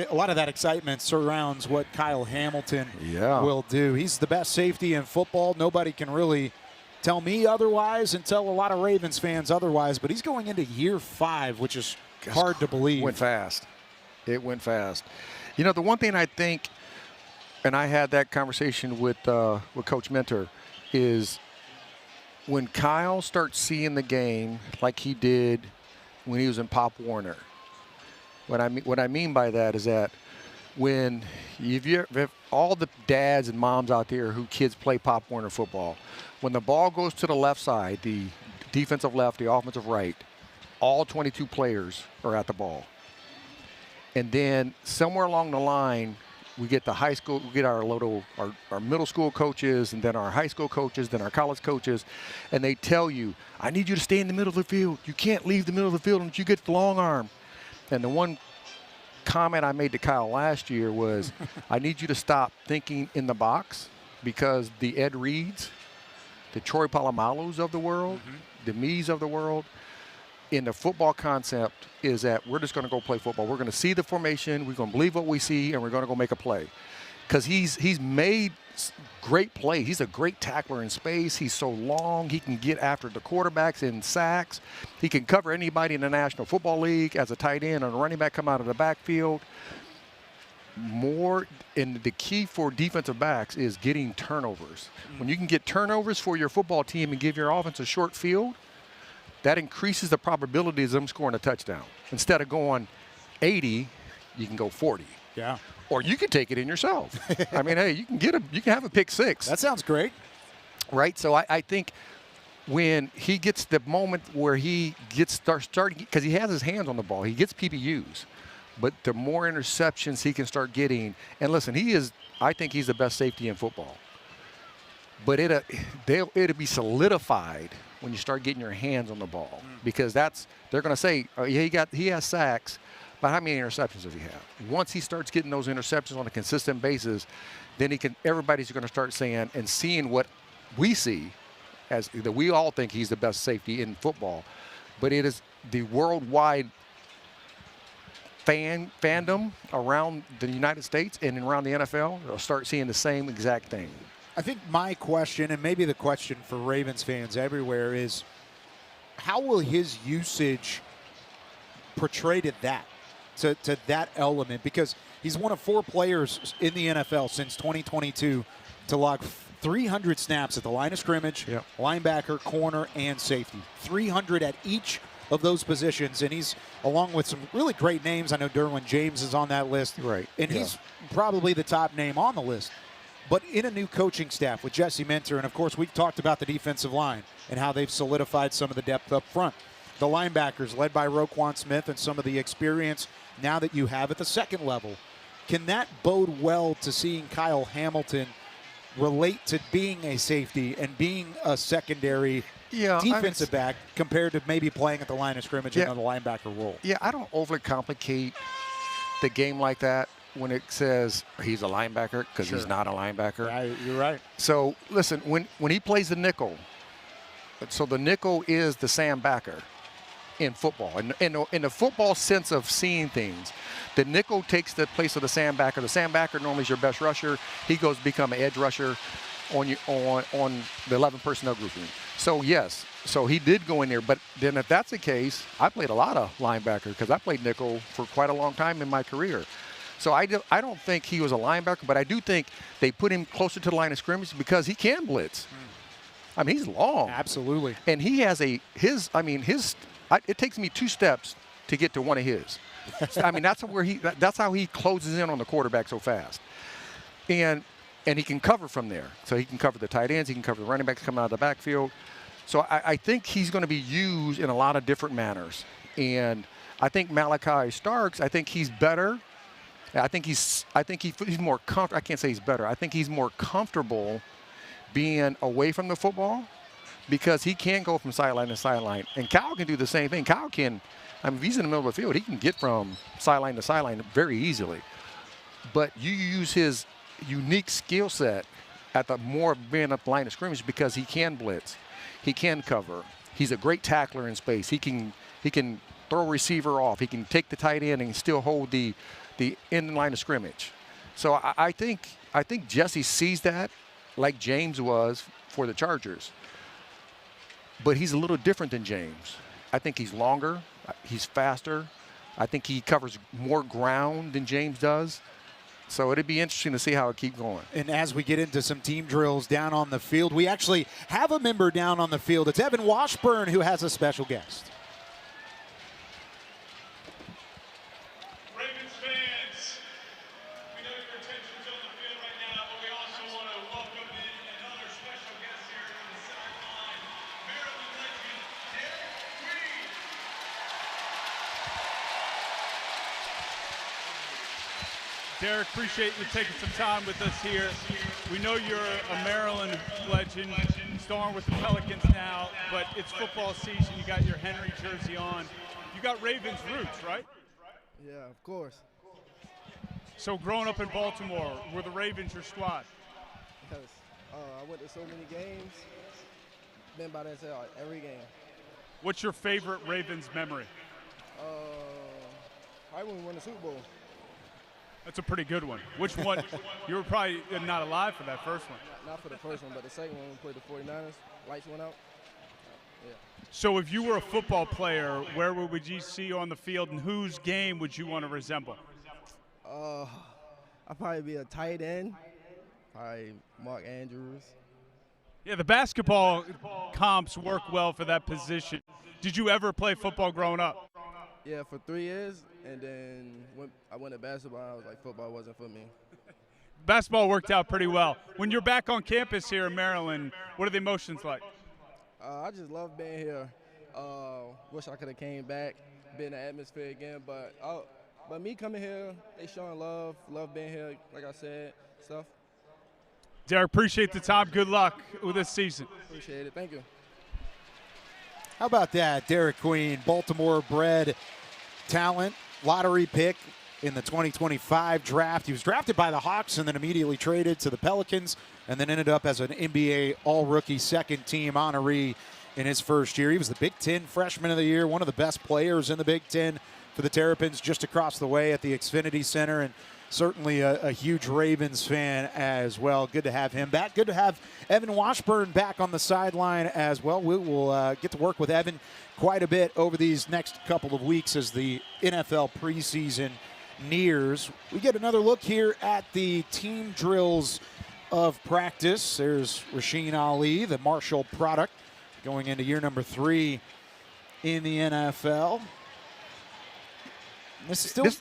a lot of that excitement surrounds what Kyle Hamilton will do. He's the best safety in football. Nobody can really tell me otherwise and tell a lot of Ravens fans otherwise, but he's going into year 5, which is hard to believe. It went fast. It went fast. You know, the one thing I think, and I had that conversation with Coach Minter, is when Kyle starts seeing the game like he did when he was in Pop Warner. What I mean by that is that when if all the dads and moms out there who kids play Pop Warner football, when the ball goes to the left side, the defensive left, the offensive right, all 22 players are at the ball. And then somewhere along the line, we get the high school, we get our middle school coaches, and then our high school coaches, then our college coaches, and they tell you, I need you to stay in the middle of the field. You can't leave the middle of the field until you get the long arm. And the one comment I made to Kyle last year was, I need you to stop thinking in the box, because the Ed Reeds, the Troy Polamalu's of the world, the me's of the world, in the football concept is that we're just going to go play football. We're going to see the formation, we're going to believe what we see, and we're going to go make a play. Because he's made great plays. He's a great tackler in space. He's so long. He can get after the quarterbacks in sacks. He can cover anybody in the National Football League as a tight end and a running back come out of the backfield. And the key for defensive backs is getting turnovers. When you can get turnovers for your football team and give your offense a short field, that increases the probability of them scoring a touchdown. Instead of going 80, you can go 40. Yeah. Or you can take it in yourself. I mean, hey, you can have a pick 6. That sounds great. Right? So I think when he gets the moment where he gets starting, because he has his hands on the ball, he gets PBUs. But the more interceptions he can start getting, and listen, I think he's the best safety in football. But it'll be solidified when you start getting your hands on the ball, because they're going to say, oh, yeah, he has sacks, but how many interceptions does he have? Once he starts getting those interceptions on a consistent basis, then everybody's going to start saying and seeing what we see, as that we all think he's the best safety in football, but it is the worldwide fandom around the United States and around the NFL will start seeing the same exact thing. I think my question, and maybe the question for Ravens fans everywhere, is how will his usage portray to that element? Because he's one of 4 players in the NFL since 2022 to log 300 snaps at the line of scrimmage, linebacker, corner, and safety. 300 at each of those positions, and he's along with some really great names. I know Derwin James is on that list, right? And he's probably the top name on the list. But in a new coaching staff with Jesse Minter, and of course we've talked about the defensive line and how they've solidified some of the depth up front. The linebackers led by Roquan Smith and some of the experience now that you have at the second level. Can that bode well to seeing Kyle Hamilton relate to being a safety and being a secondary defensive back compared to maybe playing at the line of scrimmage and on the linebacker role? Yeah, I don't overly complicate the game like that when it says he's a linebacker, because he's not a linebacker. Yeah, you're right. So listen, when he plays the nickel, so the nickel is the Sam backer in football. In the football sense of seeing things, the nickel takes the place of the Sam backer. The Sam backer normally is your best rusher. He goes to become an edge rusher on the 11 personnel grouping. So yes, so he did go in there. But then if that's the case, I played a lot of linebacker because I played nickel for quite a long time in my career. So I don't think he was a linebacker, but I do think they put him closer to the line of scrimmage because he can blitz. I mean, he's long. Absolutely. And he has it takes me 2 steps to get to one of his. I mean, that's how he closes in on the quarterback so fast. And he can cover from there. So he can cover the tight ends, he can cover the running backs coming out of the backfield. So I think he's going to be used in a lot of different manners. And I think Malachi Starks, I think he's better. I think he's more comfortable. I can't say he's better. I think he's more comfortable being away from the football because he can go from sideline to sideline. And Kyle can do the same thing. Kyle can, if he's in the middle of the field, he can get from sideline to sideline very easily. But you use his unique skill set at the more being up the line of scrimmage because he can blitz. He can cover. He's a great tackler in space. He can throw a receiver off. He can take the tight end and still hold the end line of scrimmage. So I think Jesse sees that like James was for the Chargers. But he's a little different than James. I think he's longer. He's faster. I think he covers more ground than James does. So it'd be interesting to see how it keeps going. And as we get into some team drills down on the field, we actually have a member down on the field. It's Evan Washburn who has a special guest. Derek, appreciate you taking some time with us here. We know you're a Maryland legend, starring with the Pelicans now, but it's football season. You got your Henry jersey on. You got Ravens roots, right? Yeah, of course. So growing up in Baltimore, were the Ravens your squad? Yes. I went to so many games. Been by that side every game. What's your favorite Ravens memory? Probably when we won the Super Bowl. That's a pretty good one. Which one? You were probably not alive for that first one. Not for the first one, but the second one we played the 49ers. Lights went out. Yeah. So if you were a football player, where would you see you on the field, and whose game would you want to resemble? I'd probably be a tight end. Probably Mark Andrews. Yeah, the basketball comps work well for that position. Did you ever play football growing up? Yeah, for 3 years, and then when I went to basketball, I was like, football wasn't for me. Basketball worked out pretty well. When you're back on campus here in Maryland, what are the emotions like? I just love being here. Wish I could have came back, been in the atmosphere again, but me coming here, they showing love being here, like I said, stuff. Derek, appreciate the time. Good luck with this season. Appreciate it. Thank you. How about that? Derek Queen, Baltimore-bred talent, lottery pick in the 2025 draft. He was drafted by the Hawks and then immediately traded to the Pelicans and then ended up as an NBA All-Rookie second-team honoree in his first year. He was the Big Ten Freshman of the Year, one of the best players in the Big Ten for the Terrapins just across the way at the Xfinity Center, and certainly a huge Ravens fan as well. Good to have him back. Good to have Evan Washburn back on the sideline as well. We will get to work with Evan quite a bit over these next couple of weeks as the NFL preseason nears. We get another look here at the team drills of practice. There's Rasheen Ali, the Marshall product, going into year number 3 in the NFL. This is still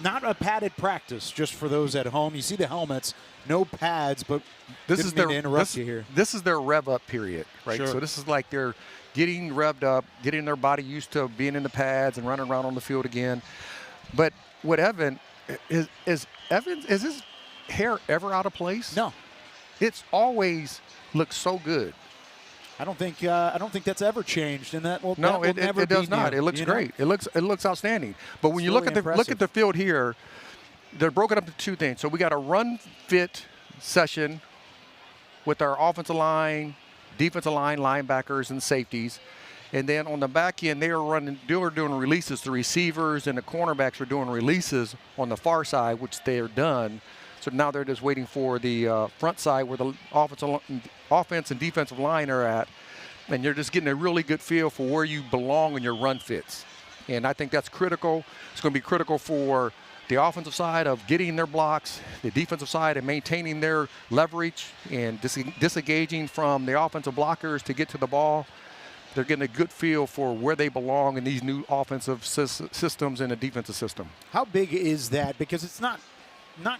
not a padded practice, just for those at home. You see the helmets, no pads, but this is their interrupt you here. This is their rev up period, right? Sure. So this is like they're getting revved up, getting their body used to being in the pads and running around on the field again. But what Evan is his hair ever out of place? No. it's always looks so good. I don't think that's ever changed, and that will No, that will never it does be not. new, It looks you know? great. It looks outstanding. But when It's you look really at the field here, they're broken up into two things. So we got a run fit session with our offensive line, defensive line, linebackers, and safeties. And then on the back end, they were doing releases. The receivers and the cornerbacks were doing releases on the far side, which they are done. So now they're just waiting for the front side where the offense and defensive line are at. And you're just getting a really good feel for where you belong in your run fits. And I think that's critical. It's going to be critical for the offensive side of getting their blocks, the defensive side and maintaining their leverage and disengaging from the offensive blockers to get to the ball. They're getting a good feel for where they belong in these new offensive systems and a defensive system. How big is that? Because it's not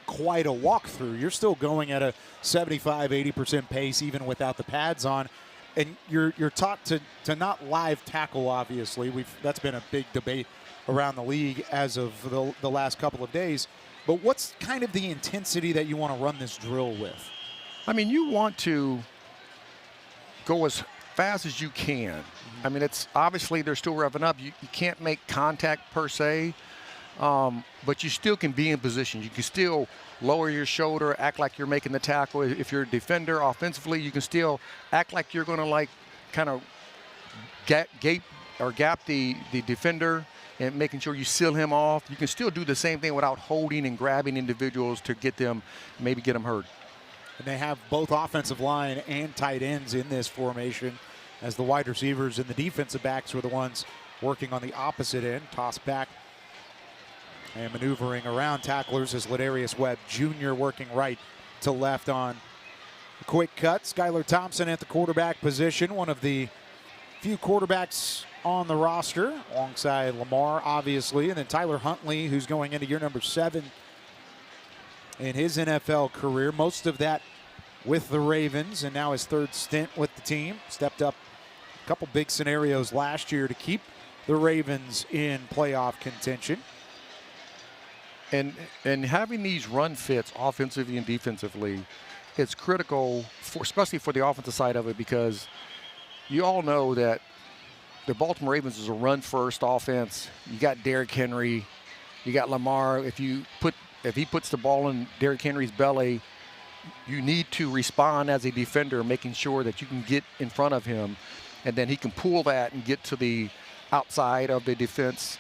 quite a walkthrough. You're still going at a 75-80% pace even without the pads on. And you're taught to not live tackle, obviously. That's been a big debate around the league as of the last couple of days. But what's kind of the intensity that you want to run this drill with? I mean, you want to go as fast as you can. I mean, it's obviously they're still revving up. You can't make contact per se, but you still can be in position. You can still lower your shoulder, act like you're making the tackle. If you're a defender offensively, you can still act like you're going to kind of gap the defender and making sure you seal him off. You can still do the same thing without holding and grabbing individuals to get them hurt. And they have both offensive line and tight ends in this formation, as the wide receivers and the defensive backs were the ones working on the opposite end. Toss back and maneuvering around tacklers as Ladarius Webb Jr. working right to left on a quick cut. Skylar Thompson at the quarterback position, one of the few quarterbacks on the roster, alongside Lamar, obviously, and then Tyler Huntley, who's going into year number 7 in his NFL career. Most of that with the Ravens, and now his third stint with the team. Stepped up a couple big scenarios last year to keep the Ravens in playoff contention. And having these run fits offensively and defensively, it's critical, especially for the offensive side of it, because you all know that the Baltimore Ravens is a run-first offense. You got Derrick Henry, you got Lamar. If he puts the ball in Derrick Henry's belly, you need to respond as a defender, making sure that you can get in front of him, and then he can pull that and get to the outside of the defense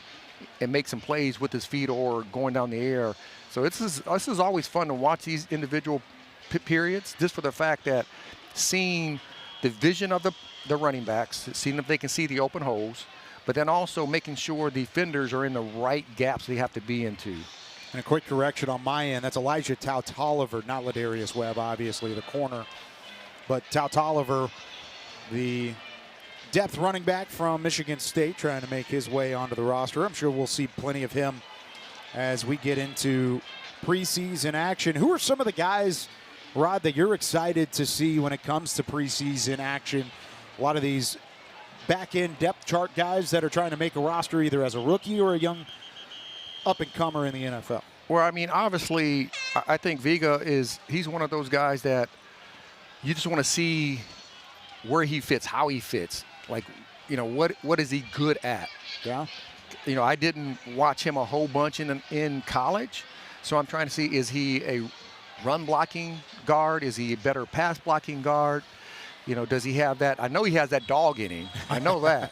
and make some plays with his feet or going down the air. So this is always fun to watch these individual periods, just for the fact that seeing the vision of the running backs, seeing if they can see the open holes, but then also making sure defenders are in the right gaps they have to be into. And a quick correction on my end, that's Elijah Tautoliver, not Ladarius Webb, obviously, the corner. But Tautoliver, the depth running back from Michigan State, trying to make his way onto the roster. I'm sure we'll see plenty of him as we get into preseason action. Who are some of the guys, Rod, that you're excited to see when it comes to preseason action? A lot of these back-end depth chart guys that are trying to make a roster either as a rookie or a young up-and-comer in the NFL. Well, I mean, obviously, I think Vega he's one of those guys that you just want to see where he fits, how he fits. Like, you know, what is he good at? Yeah. You know, I didn't watch him a whole bunch in college, so I'm trying to see, is he a run-blocking guard? Is he a better pass-blocking guard? You know, does he have that? I know he has that dog in him. I know that.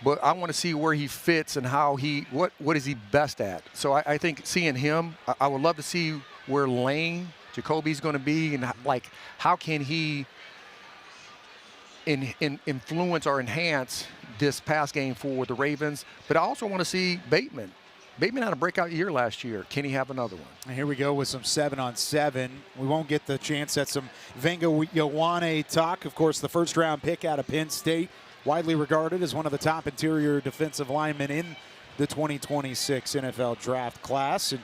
But I want to see where he fits and how what is he best at. So I think seeing him, I would love to see where Lane Jacoby's going to be, and like how can he influence or enhance this pass game for the Ravens. But I also want to see Bateman. Bateman had a breakout year last year. Can he have another one? And here we go with some 7-on-7. We won't get the chance at some Venga Ioane talk. Of course, the first-round pick out of Penn State, widely regarded as one of the top interior defensive linemen in the 2026 NFL draft class. And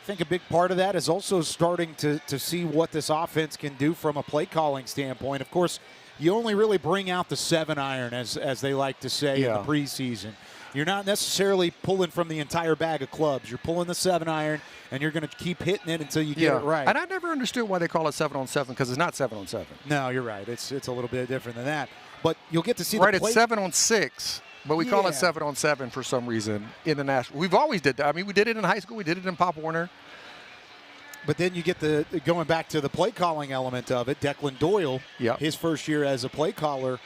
I think a big part of that is also starting to see what this offense can do from a play-calling standpoint. Of course, you only really bring out the 7-iron, as they like to say, in the preseason. you're not necessarily pulling from the entire bag of clubs. You're pulling the 7-iron, and you're going to keep hitting it until you get it right. And I never understood why they call it 7-on-7 because it's not 7-on-7. No, you're right. It's a little bit different than that. But you'll get to see right, the play. it's 7-on-6. But we call it 7-on-7 for some reason in the national. We've always did that. I mean, we did it in high school. We did it in Pop Warner. But then you get going back to the play calling element of it. Declan Doyle, his first year as a play caller.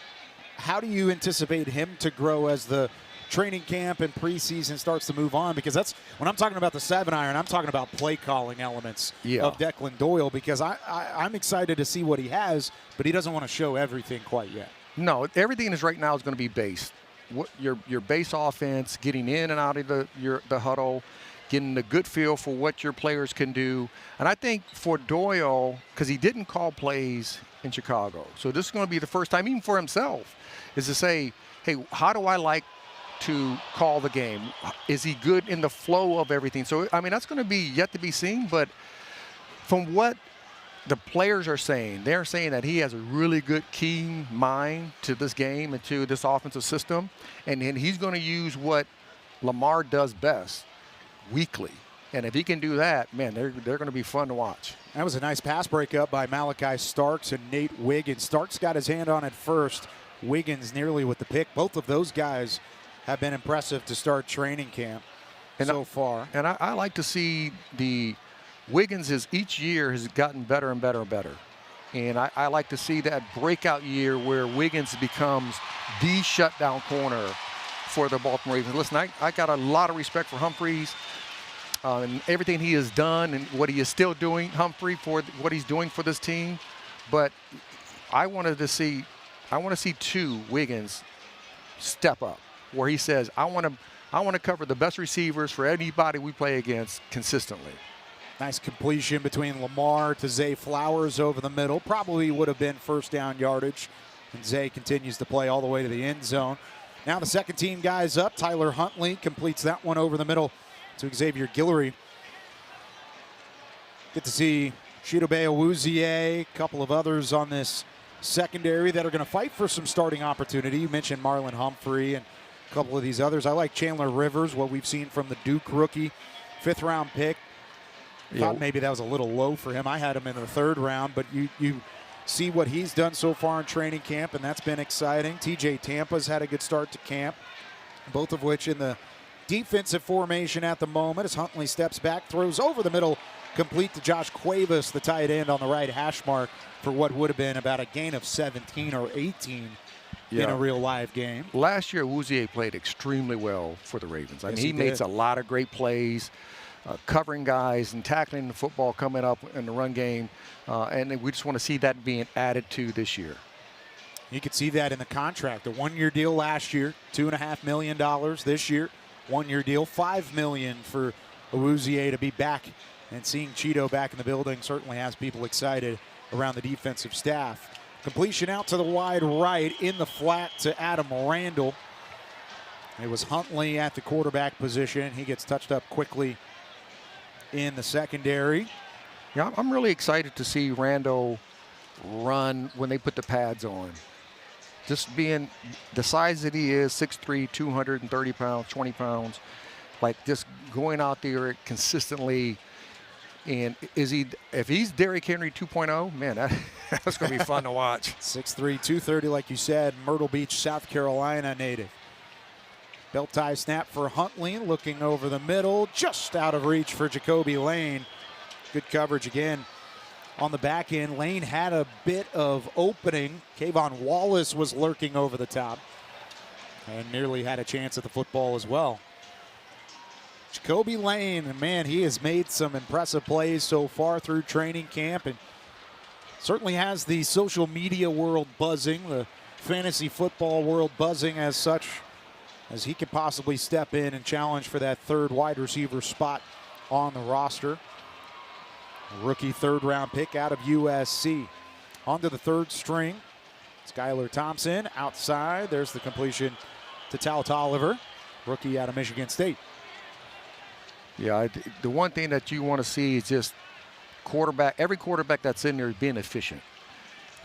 How do you anticipate him to grow as the training camp and preseason starts to move on? Because that's when I'm talking about the 7-iron, I'm talking about play calling elements of Declan Doyle, because I'm excited to see what he has, but he doesn't want to show everything quite yet. No, everything is right now is going to be based. What your base offense, getting in and out of the huddle, getting a good feel for what your players can do. And I think for Doyle, because he didn't call plays in Chicago, so this is going to be the first time, even for himself, is to say, hey, how do I like to call the game? Is he good in the flow of everything? So, I mean, that's going to be yet to be seen. But from what the players are saying, they're saying that he has a really good, keen mind to this game and to this offensive system. And he's going to use what Lamar does best, weekly. And if he can do that, man, they're going to be fun to watch. That was a nice pass breakup by Malachi Starks and Nate Wiggins. Starks got his hand on it first. Wiggins nearly with the pick. Both of those guys have been impressive to start training camp so far. And I like to see the Wiggins each year has gotten better and better and better. And I like to see that breakout year where Wiggins becomes the shutdown corner for the Baltimore Ravens. Listen, I got a lot of respect for Humphries and everything he has done and what he is still doing, Humphrey, for what he's doing for this team. But I want to see two Wiggins step up where he says, I want to cover the best receivers for anybody we play against consistently. Nice completion between Lamar to Zay Flowers over the middle. Probably would have been first down yardage. And Zay continues to play all the way to the end zone. Now the second team guys up. Tyler Huntley completes that one over the middle to Xavier Guillory. Get to see Chidobe Awuzie, a couple of others on this secondary that are going to fight for some starting opportunity. You mentioned Marlon Humphrey and a couple of these others. I like Chandler Rivers, what we've seen from the Duke rookie, 5th-round pick. Thought maybe that was a little low for him. I had him in the 3rd round, but you see what he's done so far in training camp, and that's been exciting. TJ Tampa's had a good start to camp, both of which in the defensive formation at the moment as Huntley steps back, throws over the middle, complete to Josh Cuevas, the tight end on the right hash mark for what would have been about a gain of 17 or 18 in a real live game. Last year, Awuzie played extremely well for the Ravens. I mean, he makes a lot of great plays. Covering guys and tackling the football coming up in the run game. And we just want to see that being added to this year. You could see that in the contract. A 1-year deal last year, $2.5 million this year. 1-year deal, $5 million for Awuzie to be back. And seeing Cheeto back in the building certainly has people excited around the defensive staff. Completion out to the wide right in the flat to Adam Randall. It was Huntley at the quarterback position. He gets touched up quickly in the secondary. Yeah, I'm really excited to see Randall run when they put the pads on. Just being the size that he is, 6'3", 230 pounds, 20 pounds, like just going out there consistently. And if he's Derrick Henry 2.0, man, that's going to be fun to watch. 6'3", 230, like you said, Myrtle Beach, South Carolina native. Belt tie snap for Huntley, looking over the middle, just out of reach for Jacoby Lane. Good coverage again on the back end. Lane had a bit of opening. Kayvon Wallace was lurking over the top and nearly had a chance at the football as well. Jacoby Lane, man, he has made some impressive plays so far through training camp and certainly has the social media world buzzing, the fantasy football world buzzing as such, as he could possibly step in and challenge for that 3rd wide receiver spot on the roster. A rookie 3rd-round pick out of USC. Onto the 3rd string. Skylar Thompson outside. There's the completion to Tout Oliver, rookie out of Michigan State. Yeah, the one thing that you want to see is just every quarterback that's in there being efficient.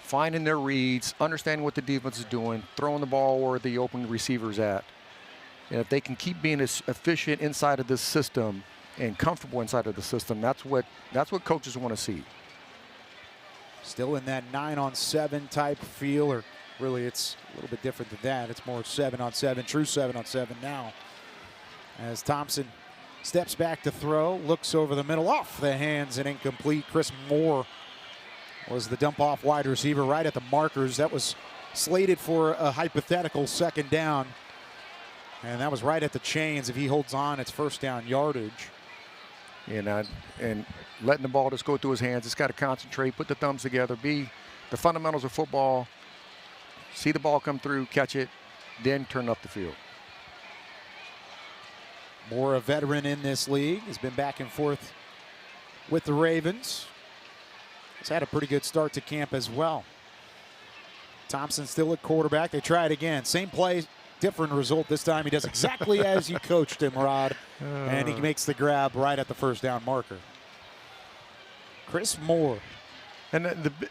Finding their reads, understanding what the defense is doing, throwing the ball where the open receiver's at. And if they can keep being as efficient inside of this system and comfortable inside of the system, that's what coaches want to see. Still in that 9-on-7 type feel, or really it's a little bit different than that. It's more 7-on-7, true 7-on-7 now. As Thompson steps back to throw, looks over the middle, off the hands and incomplete. Chris Moore was the dump off wide receiver right at the markers. That was slated for a hypothetical second down. And that was right at the chains. If he holds on, it's first down yardage. And letting the ball just go through his hands. It's got to concentrate, put the thumbs together, be the fundamentals of football, see the ball come through, catch it, then turn up the field. Moore, a veteran in this league, has been back and forth with the Ravens. He's had a pretty good start to camp as well. Thompson still at quarterback. They try it again. Same play, different result. This time he does exactly as you coached him, Rod. And he makes the grab right at the first down marker. Chris Moore. And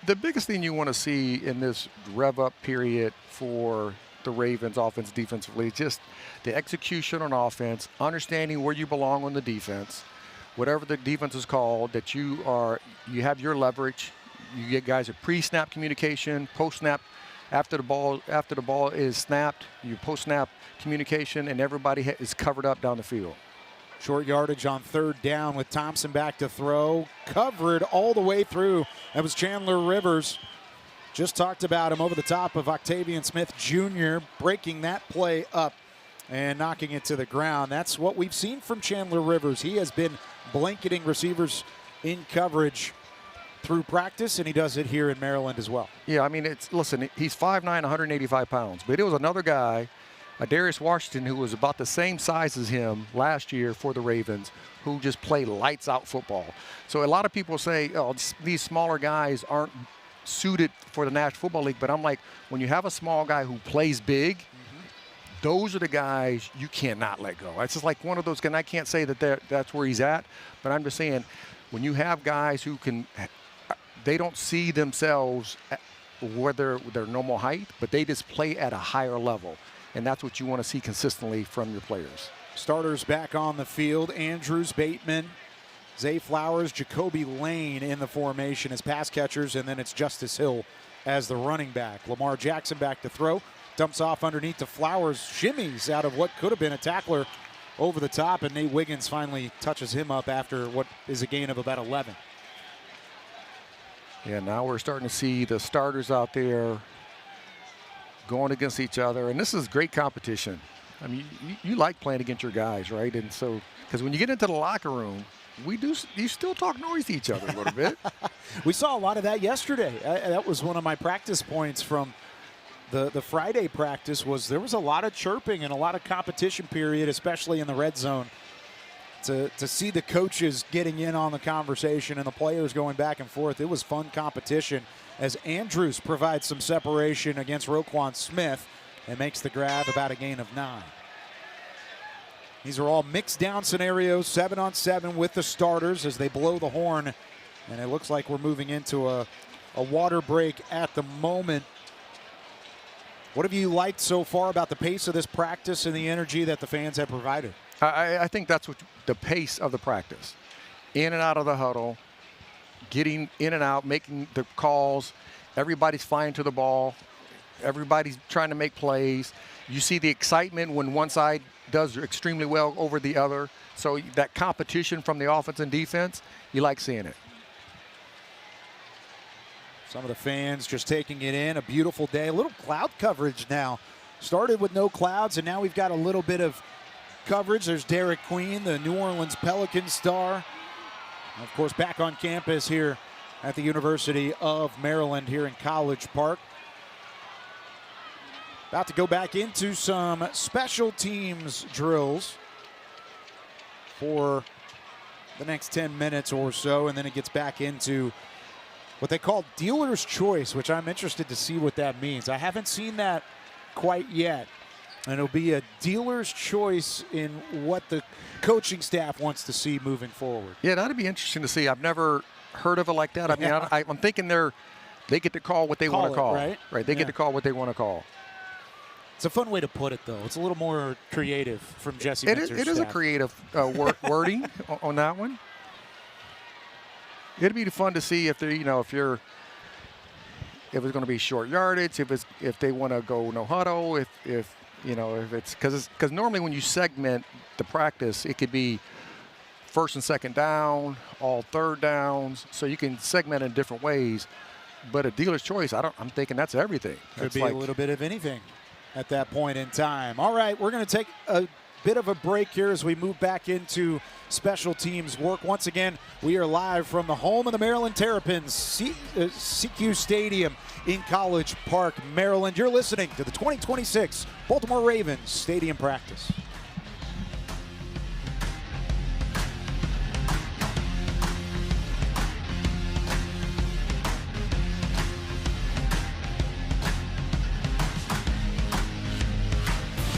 the biggest thing you want to see in this rev-up period for the Ravens offense defensively is just the execution on offense, understanding where you belong on the defense, whatever the defense is called, that you have your leverage. You get guys at pre-snap communication, post-snap, after the ball is snapped, you post-snap communication, and everybody is covered up down the field. Short yardage on third down with Thompson back to throw. Covered all the way through. That was Chandler Rivers. Just talked about him over the top of Octavian Smith Jr., breaking that play up and knocking it to the ground. That's what we've seen from Chandler Rivers. He has been blanketing receivers in coverage through practice, and he does it here in Maryland as well. Yeah, I mean, listen, he's 5'9", 185 pounds, but it was another guy, Darius Washington, who was about the same size as him last year for the Ravens, who just played lights out football. So a lot of people say, oh, these smaller guys aren't suited for the National Football League, but I'm like, when you have a small guy who plays big, those are the guys you cannot let go. It's just like one of those, and I can't say that that's where he's at, but I'm just saying, when you have guys who can, they don't see themselves where their normal height, but they just play at a higher level. And that's what you want to see consistently from your players. Starters back on the field. Andrews, Bateman, Zay Flowers, Jacoby Lane in the formation as pass catchers, and then it's Justice Hill as the running back. Lamar Jackson back to throw. Dumps off underneath to Flowers. Shimmies out of what could have been a tackler over the top, and Nate Wiggins finally touches him up after what is a gain of about 11. Yeah, now we're starting to see the starters out there going against each other, and this is great competition. I mean, you like playing against your guys, right? And so, because when you get into the locker room, you still talk noise to each other a little bit. We saw a lot of that yesterday. That was one of my practice points from the Friday practice. Was there was a lot of chirping and a lot of competition period, especially in the red zone. To see the coaches getting in on the conversation and the players going back and forth, it was fun competition as Andrews provides some separation against Roquan Smith and makes the grab about a gain of 9. These are all mixed down scenarios, 7-on-7 with the starters as they blow the horn, and it looks like we're moving into a water break at the moment. What have you liked so far about the pace of this practice and the energy that the fans have provided? I think that's what the pace of the practice. In and out of the huddle, getting in and out, making the calls. Everybody's flying to the ball. Everybody's trying to make plays. You see the excitement when one side does extremely well over the other. So that competition from the offense and defense, you like seeing it. Some of the fans just taking it in. A beautiful day. A little cloud coverage now. Started with no clouds, and now we've got a little bit of coverage. There's Derek Queen, the New Orleans Pelicans star. Of course, back on campus here at the University of Maryland here in College Park. About to go back into some special teams drills for the next 10 minutes or so, and then it gets back into what they call dealer's choice, which I'm interested to see what that means. I haven't seen that quite yet. And it'll be a dealer's choice in what the coaching staff wants to see moving forward. Yeah, that'd be interesting to see. I've never heard of it like that. I mean, I'm thinking they get to call what they want to call. Right? Right. They get to call what they want to call. It's a fun way to put it, though. It's a little more creative from Jesse It Minter's is, it is a staff. creative wording on that one. It'd be fun to see if if it's going to be short yardage, if they want to go no huddle, if it's because normally when you segment the practice, it could be first and second down, all third downs, so you can segment it in different ways. But a dealer's choice, I'm thinking that's everything. Could be a little bit of anything at that point in time. All right, we're going to take a bit of a break here as we move back into special teams work. Once again, we are live from the home of the Maryland Terrapins, CQ Stadium in College Park, Maryland. You're listening to the 2026 Baltimore Ravens Stadium Practice.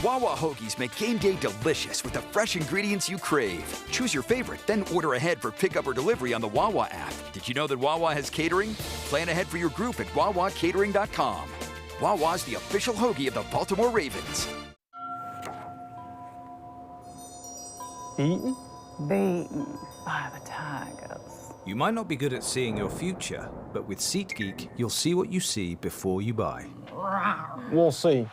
Wawa Hoagies make game day delicious with the fresh ingredients you crave. Choose your favorite, then order ahead for pickup or delivery on the Wawa app. Did you know that Wawa has catering? Plan ahead for your group at wawacatering.com. Wawa's the official hoagie of the Baltimore Ravens. Eaten? Beaten by the tigers. You might not be good at seeing your future, but with SeatGeek, you'll see what you see before you buy. We'll see.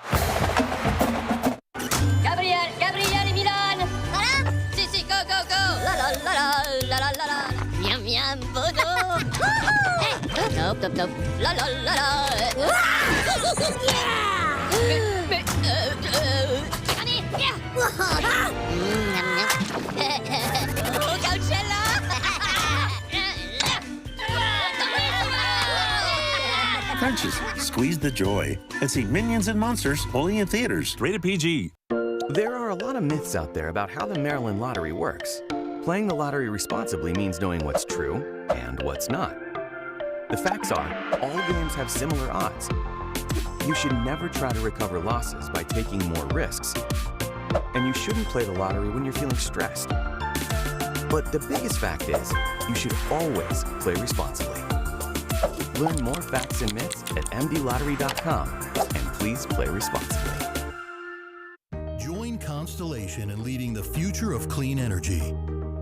Gabriel Milan. Voilà. Si, go, go, go. La la la la la la la. Miam miam bodo. Hey, top, top, top. La la la la. Allez, viens. Oh, Coachella. Crunches, squeeze the joy, and see Minions and Monsters only in theaters. Rated PG. There are a lot of myths out there about how the Maryland lottery works. Playing the lottery responsibly means knowing what's true and what's not. The facts are, all games have similar odds. You should never try to recover losses by taking more risks. And you shouldn't play the lottery when you're feeling stressed. But the biggest fact is, you should always play responsibly. Learn more facts and myths at mdlottery.com, and please play responsibly. Join Constellation in leading the future of clean energy.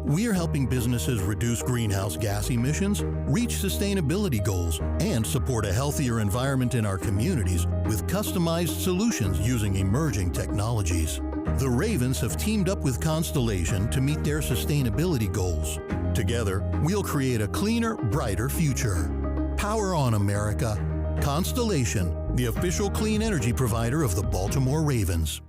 We are helping businesses reduce greenhouse gas emissions, reach sustainability goals, and support a healthier environment in our communities with customized solutions using emerging technologies. The Ravens have teamed up with Constellation to meet their sustainability goals. Together, we'll create a cleaner, brighter future. Power on, America. Constellation, the official clean energy provider of the Baltimore Ravens.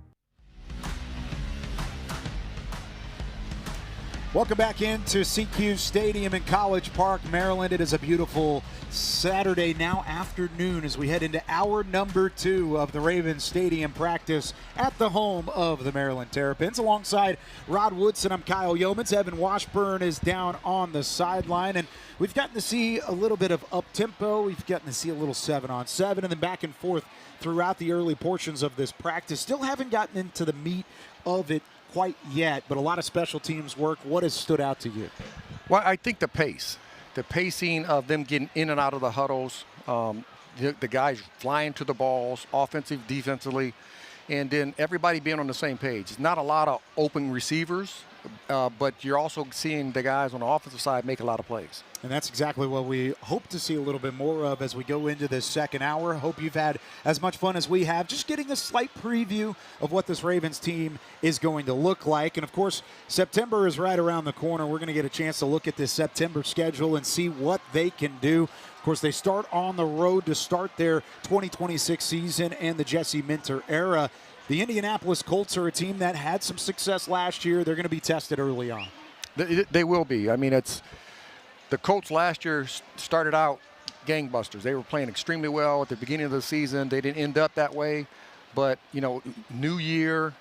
Welcome back into CQ Stadium in College Park, Maryland. It is a beautiful Saturday now afternoon as we head into hour number 2 of the Ravens Stadium practice at the home of the Maryland Terrapins. Alongside Rod Woodson, I'm Kyle Yeomans. Evan Washburn is down on the sideline, and we've gotten to see a little bit of up-tempo. We've gotten to see a little 7-on-7 and then back and forth throughout the early portions of this practice. Still haven't gotten into the meat of it quite yet, but a lot of special teams work. What has stood out to you? Well, I think the pacing of them getting in and out of the huddles, the guys flying to the balls, offensive, defensively, and then everybody being on the same page. It's not a lot of open receivers, but you're also seeing the guys on the offensive side make a lot of plays. And that's exactly what we hope to see a little bit more of as we go into this second hour. Hope you've had as much fun as we have, just getting a slight preview of what this Ravens team is going to look like. And, of course, September is right around the corner. We're going to get a chance to look at this September schedule and see what they can do. Of course, they start on the road to start their 2026 season and the Jesse Minter era. The Indianapolis Colts are a team that had some success last year. They're going to be tested early on. They will be. I mean, the Colts last year started out gangbusters. They were playing extremely well at the beginning of the season. They didn't end up that way. But, new year,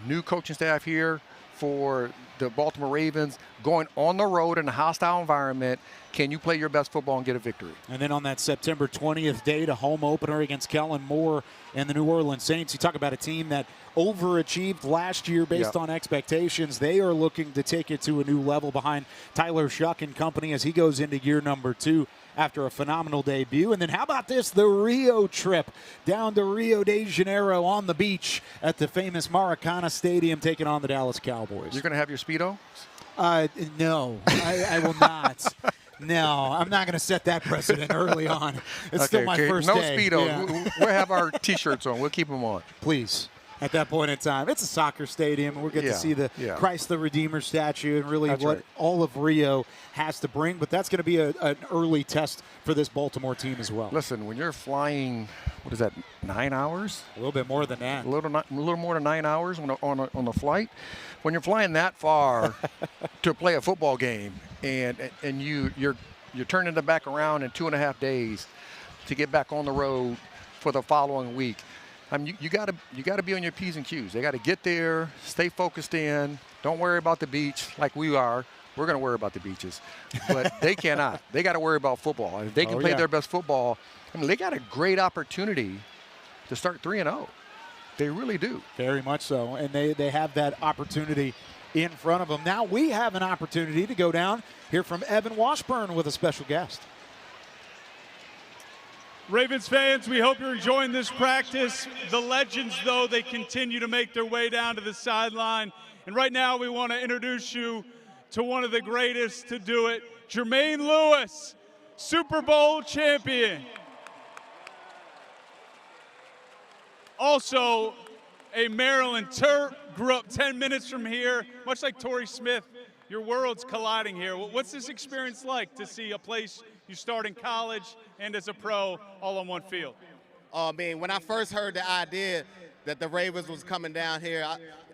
new coaching staff here for the Baltimore Ravens, going on the road in a hostile environment. Can you play your best football and get a victory? And then on that September 20th date, a home opener against Kellen Moore and the New Orleans Saints. You talk about a team that overachieved last year based on expectations. They are looking to take it to a new level behind Tyler Shuck and company as he goes into year number 2 after a phenomenal debut. And then how about this, the Rio trip down to Rio de Janeiro on the beach at the famous Maracana Stadium, taking on the Dallas Cowboys. You're going to have your Speedo? No, I will not. No, I'm not going to set that precedent early on. It's still my first no day. Speedo. Yeah. We'll have our T-shirts on. We'll keep them on. Please. At that point in time, it's a soccer stadium. We'll get to see the Christ the Redeemer statue and really what all of Rio has to bring. But that's going to be an early test for this Baltimore team as well. Listen, when you're flying, what is that, 9 hours? A little bit more than that. A little more than 9 hours on a flight. When you're flying that far to play a football game, and you're turning it back around in 2.5 days to get back on the road for the following week. I mean, you got to be on your P's and Q's. They got to get there, stay focused in. Don't worry about the beach like we are. We're going to worry about the beaches, but they cannot. They got to worry about football. And if they can play their best football, I mean, they got a great opportunity to start 3-0. They really do. Very much so, and they have that opportunity in front of them. Now we have an opportunity to go down, hear from Evan Washburn with a special guest. Ravens fans, we hope you're enjoying this practice. The legends, though, they continue to make their way down to the sideline. And right now we want to introduce you to one of the greatest to do it, Jermaine Lewis, Super Bowl champion. Also a Maryland Terp, grew up 10 minutes from here. Much like Torrey Smith, your worlds colliding here. What's this experience like to see a place you start in college and as a pro all on one field? I mean, when I first heard the idea that the Ravens was coming down here,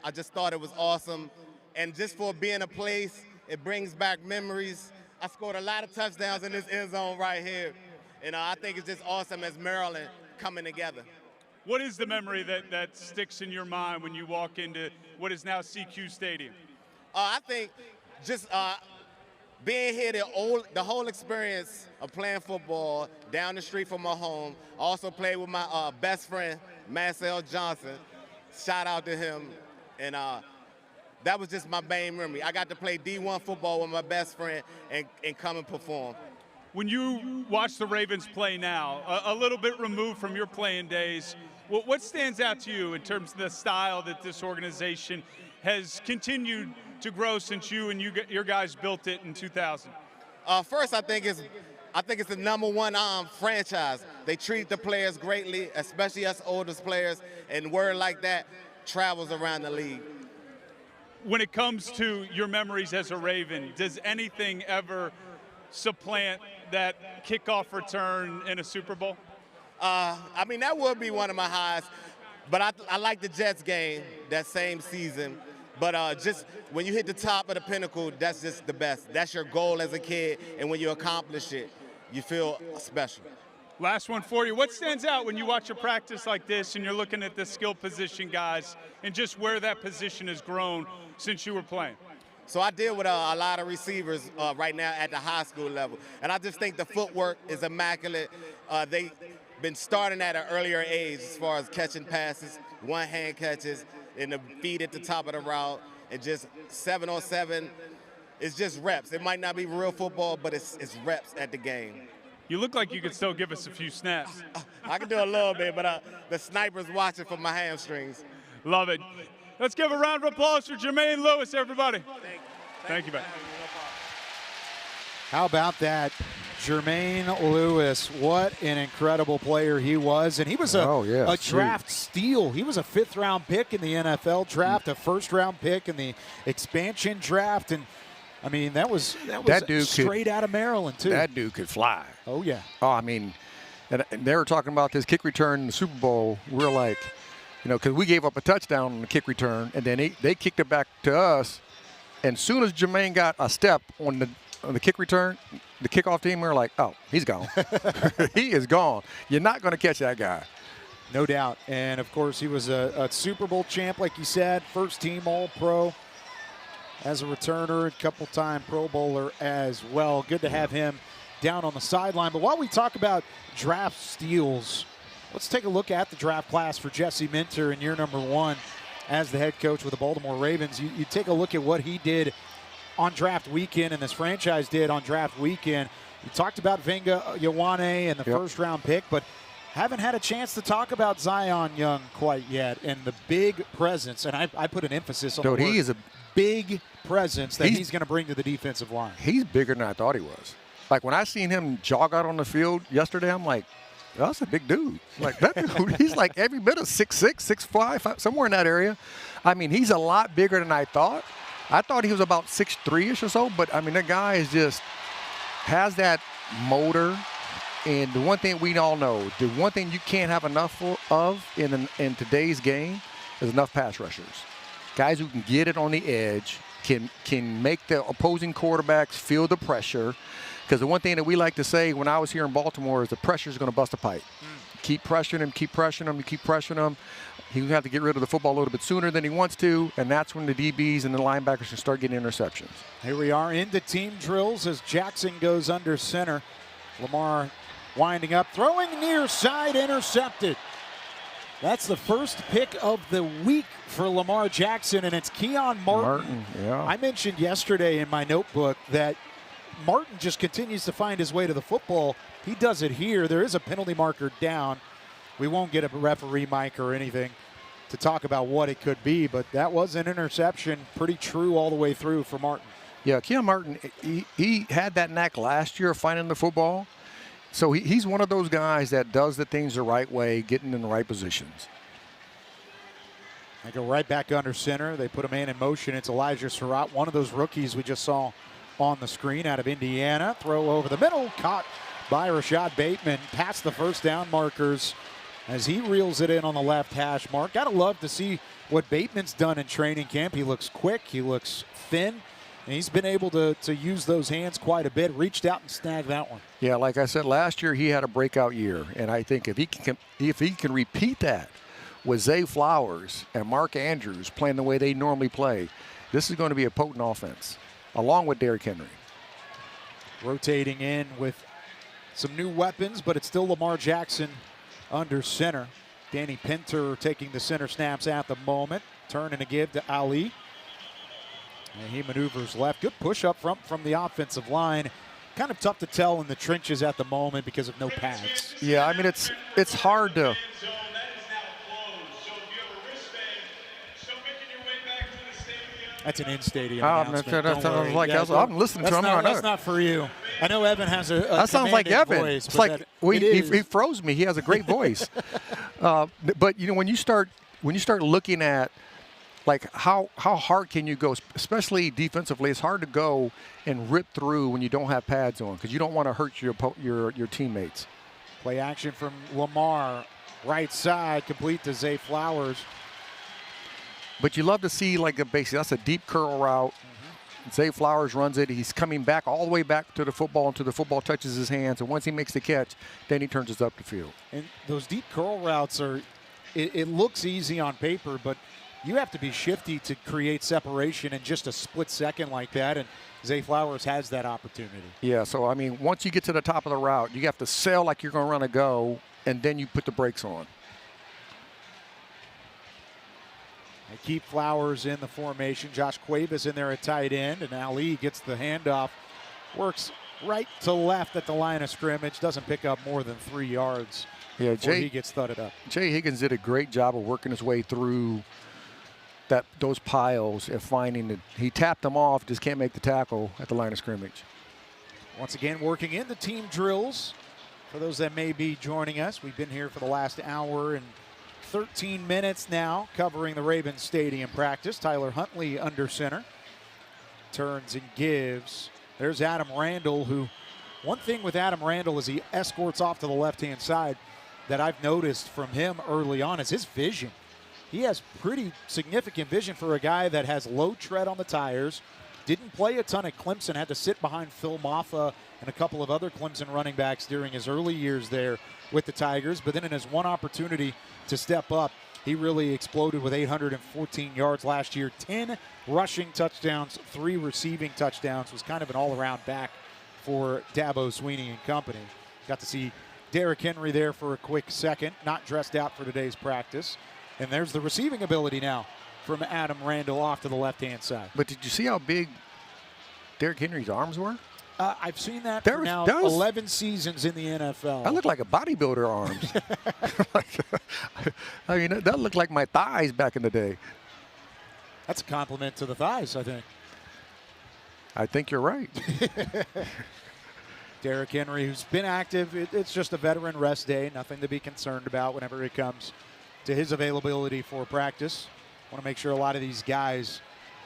I just thought it was awesome. And just for being a place, it brings back memories. I scored a lot of touchdowns in this end zone right here. And I think it's just awesome as Maryland coming together. What is the memory that sticks in your mind when you walk into what is now CQ Stadium? I think just being here, the whole experience of playing football down the street from my home. I also played with my best friend, Marcel Johnson. Shout out to him. And that was just my main memory. I got to play D1 football with my best friend and come and perform. When you watch the Ravens play now, a little bit removed from your playing days, what stands out to you in terms of the style that this organization has continued to grow since you and your guys built it in 2000? First, I think it's the #1 franchise. They treat the players greatly, especially us oldest players, and word like that travels around the league. When it comes to your memories as a Raven, does anything ever supplant that kickoff return in a Super Bowl? I mean, that would be one of my highs, but I like the Jets game that same season. But just when you hit the top of the pinnacle, that's just the best. That's your goal as a kid, and when you accomplish it, you feel special. Last one for you. What stands out when you watch a practice like this and you're looking at the skill position guys and just where that position has grown since you were playing? So I deal with a lot of receivers right now at the high school level, and I just think the footwork is immaculate. They've been starting at an earlier age as far as catching passes, one-hand catches, and the feet at the top of the route, and just 7-on-7. It's just reps. It might not be real football, but it's reps at the game. You look like you could still give us a few snaps. I can do a little bit, but the sniper's watching for my hamstrings. Love it. Let's give a round of applause for Jermaine Lewis, everybody. Thank you, man. How about that? Jermaine Lewis, what an incredible player he was. And he was a draft steal. He was a 5th-round pick in the NFL draft, a 1st-round pick in the expansion draft. And, I mean, that was straight out of Maryland, too. That dude could fly. Oh, yeah. Oh, I mean, and they were talking about this kick return in the Super Bowl. We're like, you know, because we gave up a touchdown on the kick return, and then they kicked it back to us. And soon as Jermaine got a step on the kick return, the kickoff team, we were like, oh, he's gone. He is gone. You're not going to catch that guy. No doubt. And, of course, he was a Super Bowl champ, like you said, 1st-team All-Pro as a returner, a couple-time Pro Bowler as well. Good to have him down on the sideline. But while we talk about draft steals, let's take a look at the draft class for Jesse Minter in year #1 as the head coach with the Baltimore Ravens. You take a look at what he did on draft weekend, and this franchise did on draft weekend. We talked about Venga Ioane and the first-round pick, but haven't had a chance to talk about Zion Young quite yet, and the big presence, and I put an emphasis on the word he is a big presence that he's going to bring to the defensive line. He's bigger than I thought he was. Like, when I seen him jog out on the field yesterday, I'm like, that's a big dude. Like, that dude, he's like every bit of 6'6", 6'5", somewhere in that area. I mean, he's a lot bigger than I thought. I thought he was about 6'3"-ish or so, but, I mean, that guy is just has that motor. And the one thing we all know, the one thing you can't have enough of in today's game is enough pass rushers. Guys who can get it on the edge, can make the opposing quarterbacks feel the pressure. Because the one thing that we like to say when I was here in Baltimore is the pressure is going to bust a pipe. Keep pressuring him, keep pressuring him, keep pressuring him. He's going to have to get rid of the football a little bit sooner than he wants to, and that's when the DBs and the linebackers can start getting interceptions. Here we are into team drills as Jackson goes under center. Lamar winding up, throwing near side, intercepted. That's the first pick of the week for Lamar Jackson, and it's Keon Martin. I mentioned yesterday in my notebook that Martin just continues to find his way to the football. He does it here. There is a penalty marker down. We won't get a referee mic or anything to talk about what it could be, but that was an interception, pretty true all the way through for Martin. Yeah, Keon Martin, he had that knack last year of finding the football. So he's one of those guys that does the things the right way, getting in the right positions. They go right back under center. They put a man in motion. It's Elijah Surratt, one of those rookies we just saw on the screen out of Indiana. Throw over the middle, caught by Rashad Bateman, past the first down markers as he reels it in on the left hash mark. Gotta love to see what Bateman's done in training camp. He looks quick, he looks thin, and he's been able to use those hands quite a bit. Reached out and snagged that one. Yeah, like I said, last year he had a breakout year, and I think if he can repeat that with Zay Flowers and Mark Andrews playing the way they normally play, this is going to be a potent offense, along with Derrick Henry. Rotating in with some new weapons, but it's still Lamar Jackson under center. Danny Pinter taking the center snaps at the moment. Turn and a give to Ali. And he maneuvers left. Good push up front from the offensive line. Kind of tough to tell in the trenches at the moment because of no pads. Yeah, I mean, it's hard to. That's an in-stadium announcement. I'm listening to him. That's not for you. I know Evan has a that sounds like Evan. Voice, it's like he froze me. He has a great voice. But you know, when you start looking at like how hard can you go, especially defensively, it's hard to go and rip through when you don't have pads on because you don't want to hurt your teammates. Play action from Lamar, right side, complete to Zay Flowers. But you love to see like that's a deep curl route. Zay Flowers runs it. He's coming back all the way back to the football until the football touches his hands. And once he makes the catch, then he turns it up the field. And those deep curl routes it looks easy on paper, but you have to be shifty to create separation in just a split second like that. And Zay Flowers has that opportunity. Yeah, so I mean, once you get to the top of the route, you have to sail like you're going to run a go, and then you put the brakes on. They keep Flowers in the formation. Josh Cuevas in there at tight end, and Ali gets the handoff. Works right to left at the line of scrimmage. Doesn't pick up more than 3 yards before he gets thudded up. Jay Higgins did a great job of working his way through those piles and finding that he tapped them off, just can't make the tackle at the line of scrimmage. Once again, working in the team drills. For those that may be joining us, we've been here for the last hour and 13 minutes now covering the Ravens Stadium practice. Tyler Huntley under center. Turns and gives. There's Adam Randall, who, one thing with Adam Randall is he escorts off to the left-hand side that I've noticed from him early on is his vision. He has pretty significant vision for a guy that has low tread on the tires. Didn't play a ton at Clemson, had to sit behind Phil Maffa and a couple of other Clemson running backs during his early years there with the Tigers. But then in his one opportunity to step up, he really exploded with 814 yards last year, 10 rushing touchdowns, 3 receiving touchdowns. Was kind of an all-around back for Dabo Swinney and company. Got to see Derrick Henry there for a quick second, not dressed out for today's practice. And there's the receiving ability now from Adam Randall off to the left-hand side. But did you see how big Derrick Henry's arms were? I've seen that for now 11 seasons in the NFL. That looked like a bodybuilder arms. I mean, that looked like my thighs back in the day. That's a compliment to the thighs, I think. I think you're right. Derrick Henry, who's been active, it's just a veteran rest day. Nothing to be concerned about whenever it comes to his availability for practice. Want to make sure a lot of these guys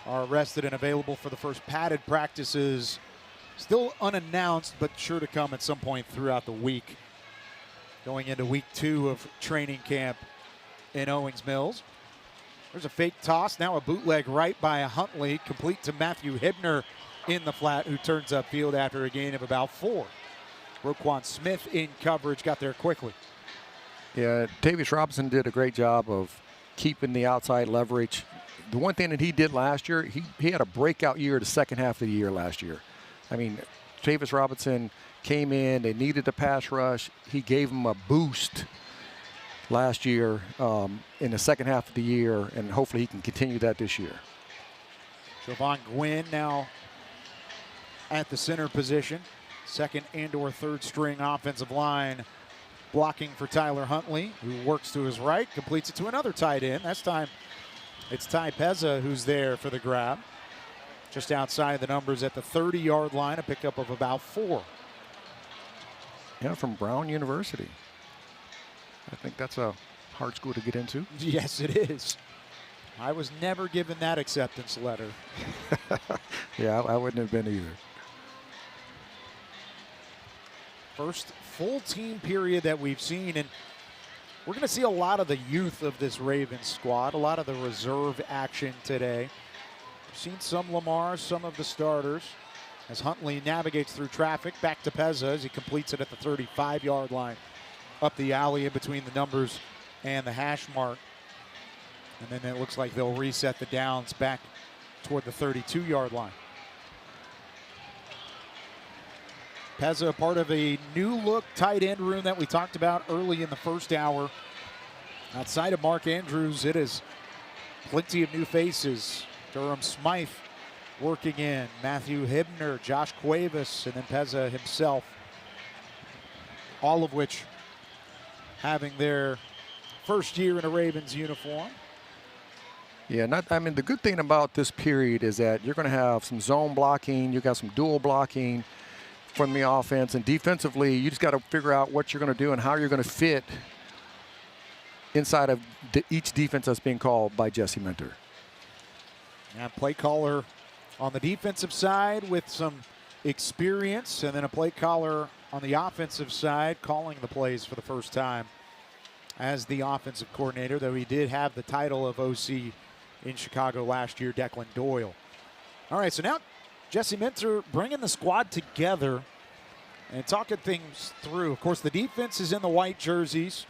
are rested and available for the first padded practices. Still unannounced, but sure to come at some point throughout the week. Going into week 2 of training camp in Owings Mills. There's a fake toss, now a bootleg right by Huntley, complete to Matthew Hibner in the flat, who turns upfield after a gain of about 4. Roquan Smith in coverage, got there quickly. Yeah, Tavius Robinson did a great job of keeping the outside leverage. The one thing that he did last year, he had a breakout year the second half of the year last year. I mean, Tavius Robinson came in, they needed a pass rush. He gave them a boost last year in the second half of the year, and hopefully he can continue that this year. Javon Gwynn now at the center position. Second and or third string offensive line blocking for Tyler Huntley, who works to his right, completes it to another tight end. This time it's Ty Pezza who's there for the grab. Just outside the numbers at the 30-yard line, a pickup of about 4. Yeah, from Brown University. I think that's a hard school to get into. Yes, it is. I was never given that acceptance letter. Yeah, I wouldn't have been either. First full team period that we've seen, and we're going to see a lot of the youth of this Ravens squad, a lot of the reserve action today. We've seen some Lamar, some of the starters, as Huntley navigates through traffic. Back to Pezza as he completes it at the 35-yard line, up the alley in between the numbers and the hash mark. And then it looks like they'll reset the downs back toward the 32-yard line. Pezza, part of a new look tight end room that we talked about early in the first hour. Outside of Mark Andrews, it is plenty of new faces. Durham Smythe working in, Matthew Hibner, Josh Cuevas, and then Pezza himself. All of which having their first year in a Ravens uniform. Yeah, the good thing about this period is that you're going to have some zone blocking, you got some dual blocking from the offense, and defensively, you just got to figure out what you're going to do and how you're going to fit inside of each defense that's being called by Jesse Minter. And play caller on the defensive side with some experience, and then a play caller on the offensive side calling the plays for the first time as the offensive coordinator, though he did have the title of OC in Chicago last year, Declan Doyle. All right, so now Jesse Minter bringing the squad together and talking things through. Of course, the defense is in the white jerseys,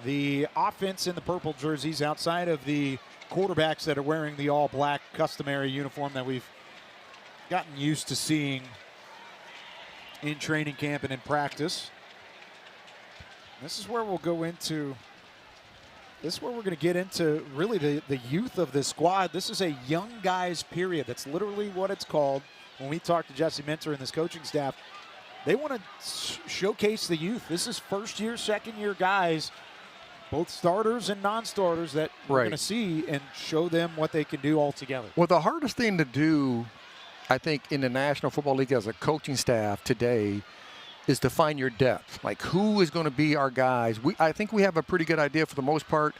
the offense in the purple jerseys, outside of the quarterbacks that are wearing the all-black customary uniform that we've gotten used to seeing in training camp and in practice. This is where we'll go into, this is where we're going to get into really the youth of this squad. This is a young guys period. That's literally what it's called. When we talk to Jesse Minter and this coaching staff, they want to showcase the youth. This is first year, second year guys, both starters and non-starters that we're going to see, and show them what they can do all together. Well, the hardest thing to do, I think, in the National Football League as a coaching staff today is to find your depth. Like, who is going to be our guys? I think we have a pretty good idea for the most part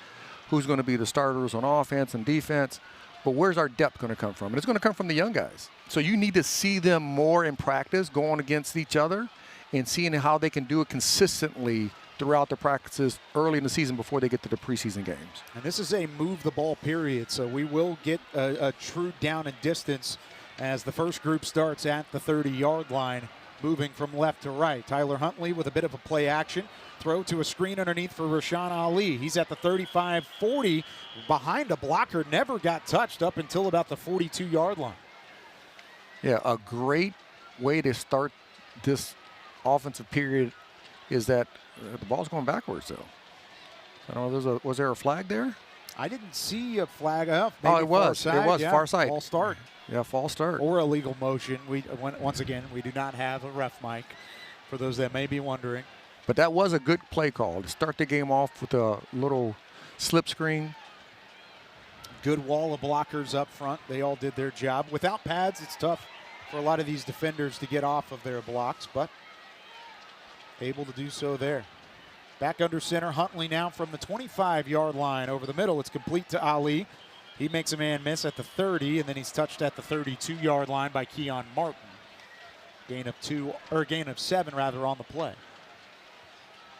who's going to be the starters on offense and defense, but where's our depth going to come from? And it's going to come from the young guys. So you need to see them more in practice, going against each other, and seeing how they can do it consistently throughout the practices early in the season before they get to the preseason games. And this is a move the ball period, so we will get a true down and distance as the first group starts at the 30-yard line, moving from left to right. Tyler Huntley with a bit of a play action. Throw to a screen underneath for Rashawn Ali. He's at the 35-40, behind a blocker, never got touched up until about the 42-yard line. Yeah, a great way to start this offensive period is that the ball's going backwards, though. I don't know, was there a flag there? I didn't see a flag up. Oh, it was. It was far side. False start. Yeah, false start. Or illegal motion. Once again, we do not have a ref mic, for those that may be wondering. But that was a good play call to start the game off with a little slip screen. Good wall of blockers up front. They all did their job. Without pads, it's tough for a lot of these defenders to get off of their blocks, but able to do so there. Back under center, Huntley now from the 25-yard line over the middle. It's complete to Ali. He makes a man miss at the 30, and then he's touched at the 32-yard line by Keon Martin. Gain of 7 on the play.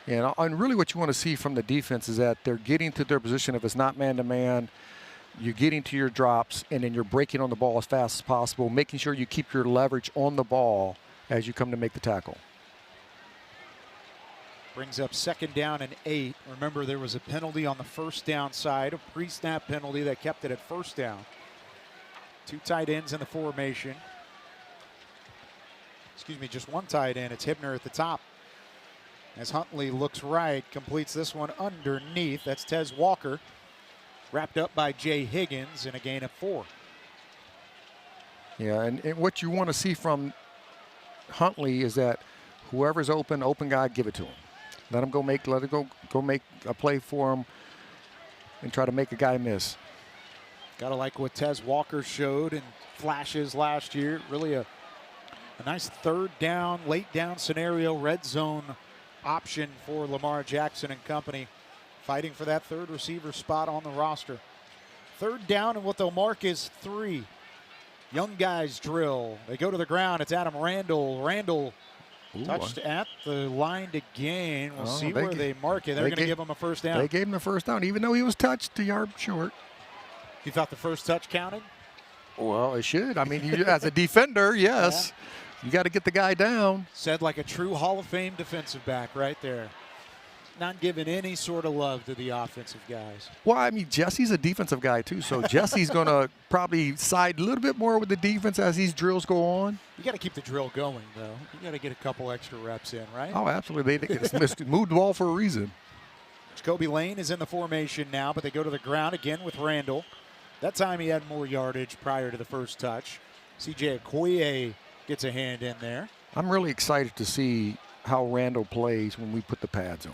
Yeah, and really what you want to see from the defense is that they're getting to their position. If it's not man-to-man, you're getting to your drops, and then you're breaking on the ball as fast as possible, making sure you keep your leverage on the ball as you come to make the tackle. Brings up 2nd down and 8. Remember, there was a penalty on the first down side, a pre-snap penalty that kept it at 1st down. 2 tight ends in the formation. Excuse me, just 1 tight end. It's Hibner at the top. As Huntley looks right, completes this one underneath. That's Tez Walker. Wrapped up by Jay Higgins and a gain of 4. Yeah, and what you want to see from Huntley is that whoever's open guy, give it to him. Let him go make a play for him and try to make a guy miss. Gotta like what Tez Walker showed in flashes last year. Really a nice 3rd down, late down scenario, red zone option for Lamar Jackson and company. Fighting for that 3rd receiver spot on the roster. 3rd down, and what they'll mark is 3. Young guys drill. They go to the ground. It's Adam Randall. Randall touched at the line to gain. We'll see where they mark it. They're going to give him a 1st down. They gave him the 1st down, even though he was touched a yard short. You thought the first touch counted? Well, it should. I mean, as a defender, yes. Yeah. You got to get the guy down. Said like a true Hall of Fame defensive back right there. Not giving any sort of love to the offensive guys. Well, I mean, Jesse's a defensive guy, too, so Jesse's going to probably side a little bit more with the defense as these drills go on. You got to keep the drill going, though. You got to get a couple extra reps in, right? Oh, absolutely. They moved the ball for a reason. Jacoby Lane is in the formation now, but they go to the ground again with Randall. That time he had more yardage prior to the first touch. C.J. Okoye gets a hand in there. I'm really excited to see how Randall plays when we put the pads on.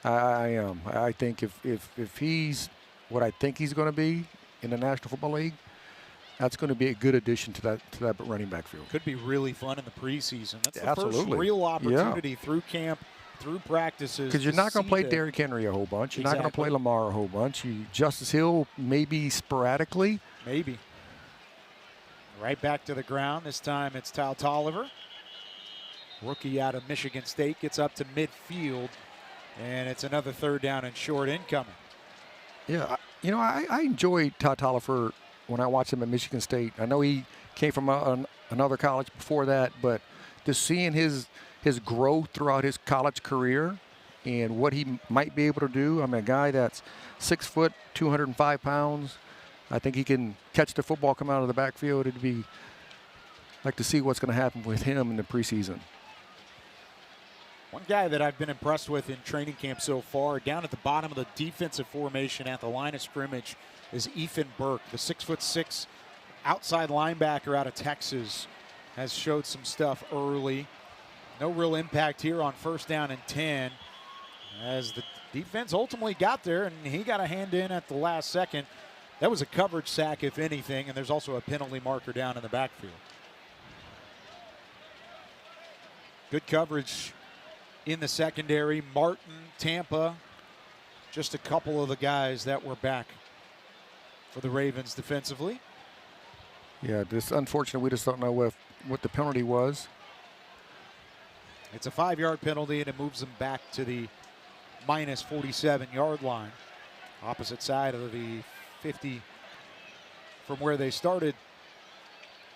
I am. I think if he's what I think he's going to be in the National Football League, that's going to be a good addition to that running back field. Could be really fun in the preseason. That's the Absolutely. First real opportunity through camp, through practices. Because you're not going to play Derrick Henry a whole bunch. You're not going to play Lamar a whole bunch. Justice Hill maybe sporadically. Maybe. Right back to the ground. This time it's Tal Tolliver. Rookie out of Michigan State gets up to midfield. And it's another 3rd down and short incoming. Yeah, I enjoyed Todd Tolliver when I watched him at Michigan State. I know he came from another college before that, but just seeing his growth throughout his college career and what he might be able to do. I'm a guy that's 6 foot, 205 pounds. I think he can catch the football, come out of the backfield. It'd be like to see what's going to happen with him in the preseason. One guy that I've been impressed with in training camp so far, down at the bottom of the defensive formation at the line of scrimmage, is Ethan Burke, the 6'6" outside linebacker out of Texas. Has showed some stuff early. No real impact here on 1st down and 10, as the defense ultimately got there, and he got a hand in at the last second. That was a coverage sack, if anything, and there's also a penalty marker down in the backfield. Good coverage in the secondary. Martin, Tampa, just a couple of the guys that were back for the Ravens defensively. Yeah, this unfortunate. We just don't know what the penalty was. It's a 5-yard penalty, and it moves them back to the minus 47-yard line. Opposite side of the 50 from where they started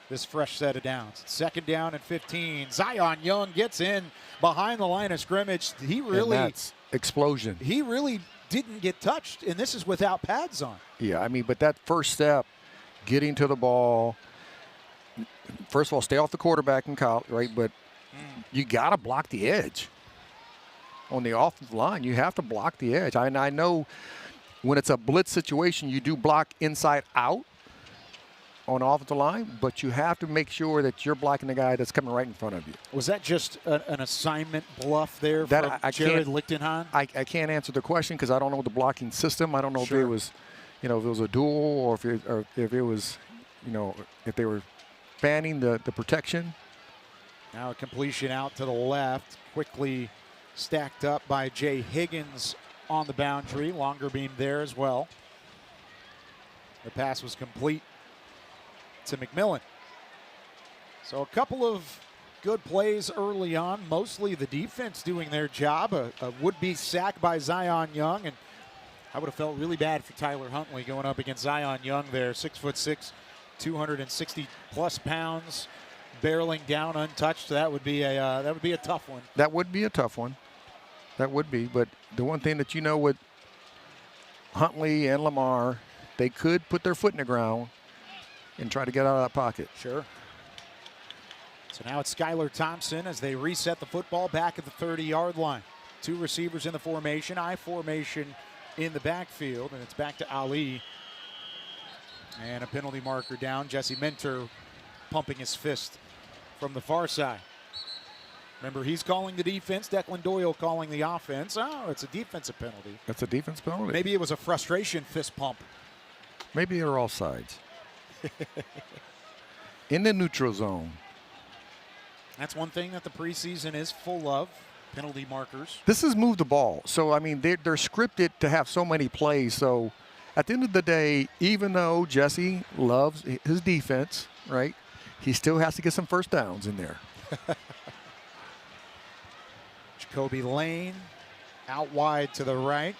this fresh set of downs. 2nd down and 15. Zion Young gets in behind the line of scrimmage. And that's explosion. He really didn't get touched, and this is without pads on. Yeah, I mean, but that first step, getting to the ball, first of all, stay off the quarterback in college, right? But you got to block the edge. On the offensive line, you have to block the edge. I know when it's a blitz situation, you do block inside out on the offensive line, but you have to make sure that you're blocking the guy that's coming right in front of you. Was that just an assignment bluff there That from Jared Lichtenheim? I can't answer the question because I don't know the blocking system. I don't know if it was, if it was a duel or if it was, if they were fanning the protection. Now a completion out to the left, quickly stacked up by Jay Higgins on the boundary. Longer beam there as well. The pass was complete to McMillan. So a couple of good plays early on, mostly the defense doing their job. A would-be sack by Zion Young, and I would have felt really bad for Tyler Huntley going up against Zion Young there, 6'6", 260-plus pounds, barreling down untouched. That would be a tough one. That would be a tough one. That would be. But the one thing that with Huntley and Lamar, they could put their foot in the ground and try to get out of that pocket. Sure. So now it's Skylar Thompson as they reset the football back at the 30-yard line. Two receivers in the formation, I formation in the backfield, and it's back to Ali. And a penalty marker down. Jesse Minter pumping his fist from the far side. Remember, he's calling the defense. Declan Doyle calling the offense. Oh, it's a defensive penalty. That's a defense penalty. Maybe it was a frustration fist pump. Maybe they're all sides. In the neutral zone. That's one thing that the preseason is full of, penalty markers. This is move the ball. So, I mean, they're scripted to have so many plays. So, at the end of the day, even though Jesse loves his defense, right, he still has to get some first downs in there. Jacoby Lane out wide to the right.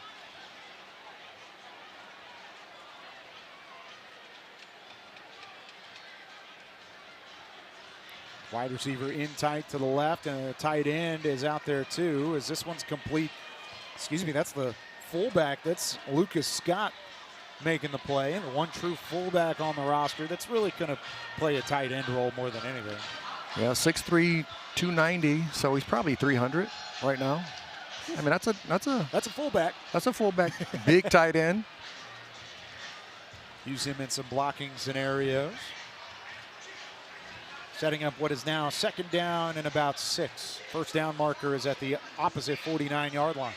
Wide receiver in tight to the left, and a tight end is out there too, as this one's complete. Excuse me, that's the fullback. That's Lucas Scott making the play, and the one true fullback on the roster that's really going to play a tight end role more than anything. Yeah, 6'3", 290, so he's probably 300 right now. I mean, that's a fullback. That's a fullback, big tight end. Use him in some blocking scenarios. Setting up what is now second down and about 6. First down marker is at the opposite 49-yard line.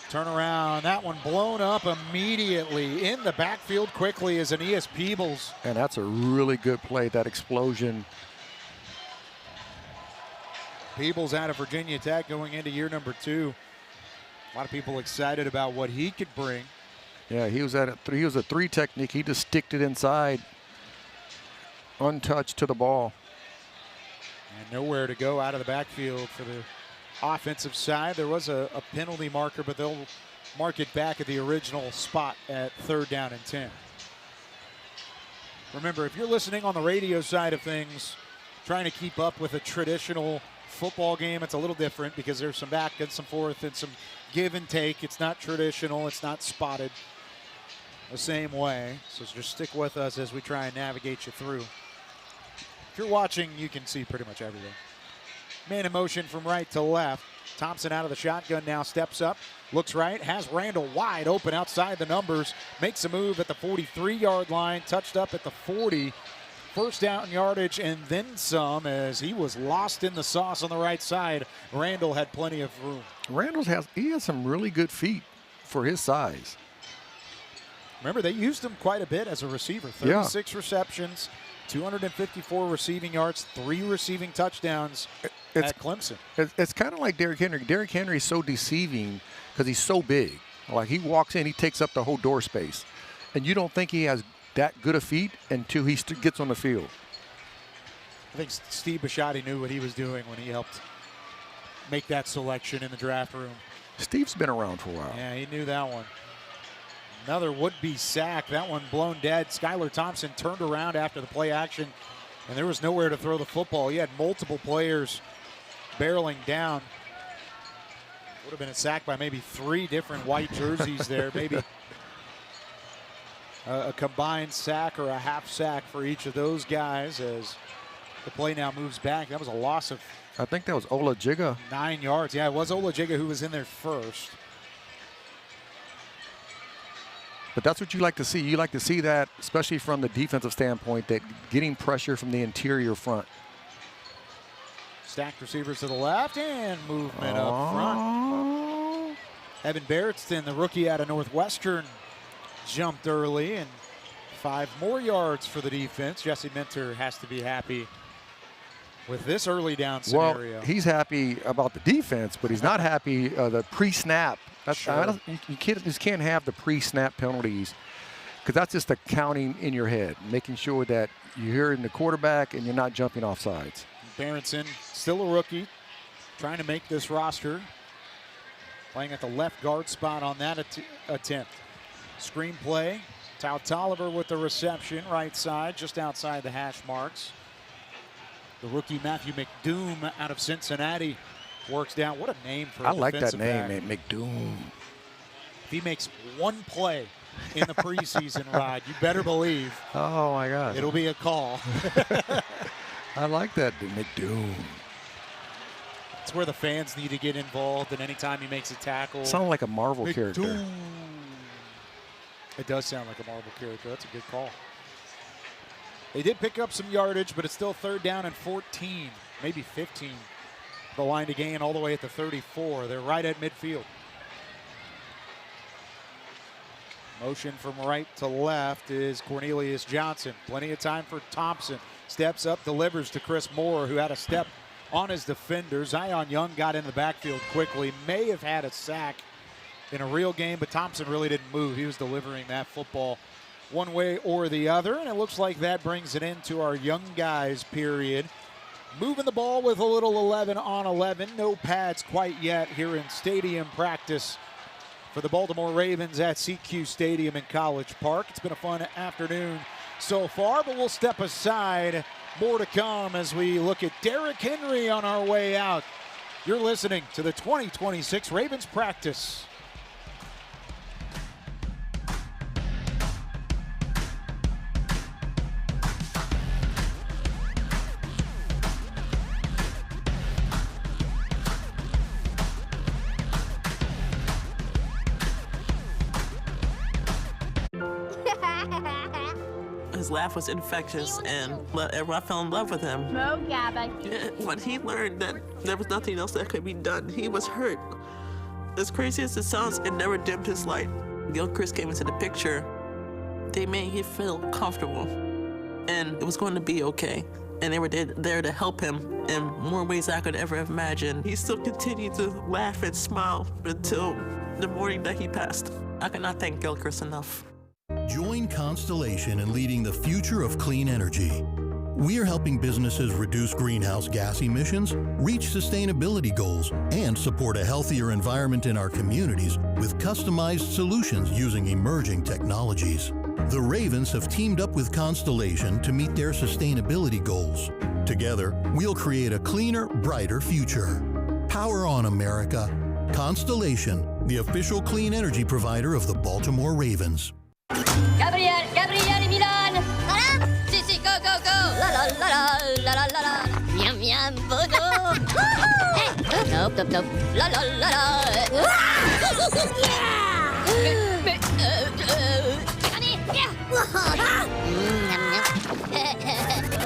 Turnaround, that one blown up immediately. In the backfield quickly is Aeneas Peebles. And that's a really good play, that explosion. Peebles out of Virginia Tech going into year number 2. A lot of people excited about what he could bring. Yeah, he was a 3 technique. He just sticked it inside, untouched to the ball. And nowhere to go out of the backfield for the offensive side. There was a penalty marker, but they'll mark it back at the original spot at 3rd down and 10. Remember, if you're listening on the radio side of things, trying to keep up with a traditional football game, it's a little different because there's some back and some forth and some give and take. It's not traditional. It's not spotted the same way. So just stick with us as we try and navigate you through. If you're watching, you can see pretty much everything. Man in motion from right to left. Thompson out of the shotgun now, steps up, looks right, has Randall wide open outside the numbers, makes a move at the 43-yard line, touched up at the 40. First down yardage and then some, as he was lost in the sauce on the right side. Randall had plenty of room. Randall has some really good feet for his size. Remember, they used him quite a bit as a receiver. 36 receptions, 254 receiving yards, 3 receiving touchdowns at Clemson. It's kind of like Derrick Henry. Derrick Henry is so deceiving because he's so big. Like, he walks in, he takes up the whole door space. And you don't think he has that good a feet until he gets on the field. I think Steve Bisciotti knew what he was doing when he helped make that selection in the draft room. Steve's been around for a while. Yeah, he knew that one. Another would-be sack. That one blown dead. Skylar Thompson turned around after the play action, and there was nowhere to throw the football. He had multiple players barreling down. Would have been a sack by maybe 3 different white jerseys there. Maybe a combined sack or a half sack for each of those guys as the play now moves back. That was a loss of, I think that was Ola Jigga. 9 yards. Yeah, it was Ola Jigga who was in there first. But that's what you like to see. You like to see that, especially from the defensive standpoint, that getting pressure from the interior front. Stacked receivers to the left and movement up front. Evan Barrettston, the rookie out of Northwestern, jumped early, and 5 more yards for the defense. Jesse Minter has to be happy with this early down scenario. Well, he's happy about the defense, but he's not happy the pre-snap. Sure. You just can't have the pre-snap penalties, because that's just accounting in your head, making sure that you're hearing the quarterback and you're not jumping off sides. Barrettston, still a rookie, trying to make this roster, playing at the left guard spot on that attempt. Screen play, Tao Tolliver with the reception, right side, just outside the hash marks. The rookie Matthew McDoom out of Cincinnati works down. What a name for a I like that defensive name, back. McDoom. If he makes one play in the preseason, Rod, you better believe Oh, my God. it'll be a call. I like that, McDoom. It's where the fans need to get involved, and anytime he makes a tackle. Sounds like a Marvel character. McDoom. It does sound like a Marvel character. That's a good call. They did pick up some yardage, but it's still 3rd down and 14, maybe 15. The line to gain all the way at the 34. They're right at midfield. Motion from right to left is Cornelius Johnson. Plenty of time for Thompson. Steps up, delivers to Chris Moore, who had a step on his defender. Zion Young got in the backfield quickly. May have had a sack in a real game, but Thompson really didn't move. He was delivering that football one way or the other, and it looks like that brings it into our young guys period. Moving the ball with a little 11 on 11. No pads quite yet here in stadium practice for the Baltimore Ravens at CQ Stadium in College Park. It's been a fun afternoon so far, but we'll step aside. More to come as we look at Derrick Henry on our way out. You're listening to the 2026 Ravens practice. His laugh was infectious, and everyone fell in love with him. When he learned that there was nothing else that could be done, he was hurt. As crazy as it sounds, it never dimmed his light. Gilchrist came into the picture. They made him feel comfortable, and it was going to be okay. And they were there to help him in more ways I could ever have imagined. He still continued to laugh and smile until the morning that he passed. I cannot thank Gilchrist enough. Join Constellation in leading the future of clean energy. We are helping businesses reduce greenhouse gas emissions, reach sustainability goals, and support a healthier environment in our communities with customized solutions using emerging technologies. The Ravens have teamed up with Constellation to meet their sustainability goals. Together, we'll create a cleaner, brighter future. Power on, America. Constellation, the official clean energy provider of the Baltimore Ravens. Gabriel, Milan. Voilà. Si, go, go, go. La la la la la la la. Miam miam, bono. Hey, nope, nope, nope. La la la la. Allez, viens.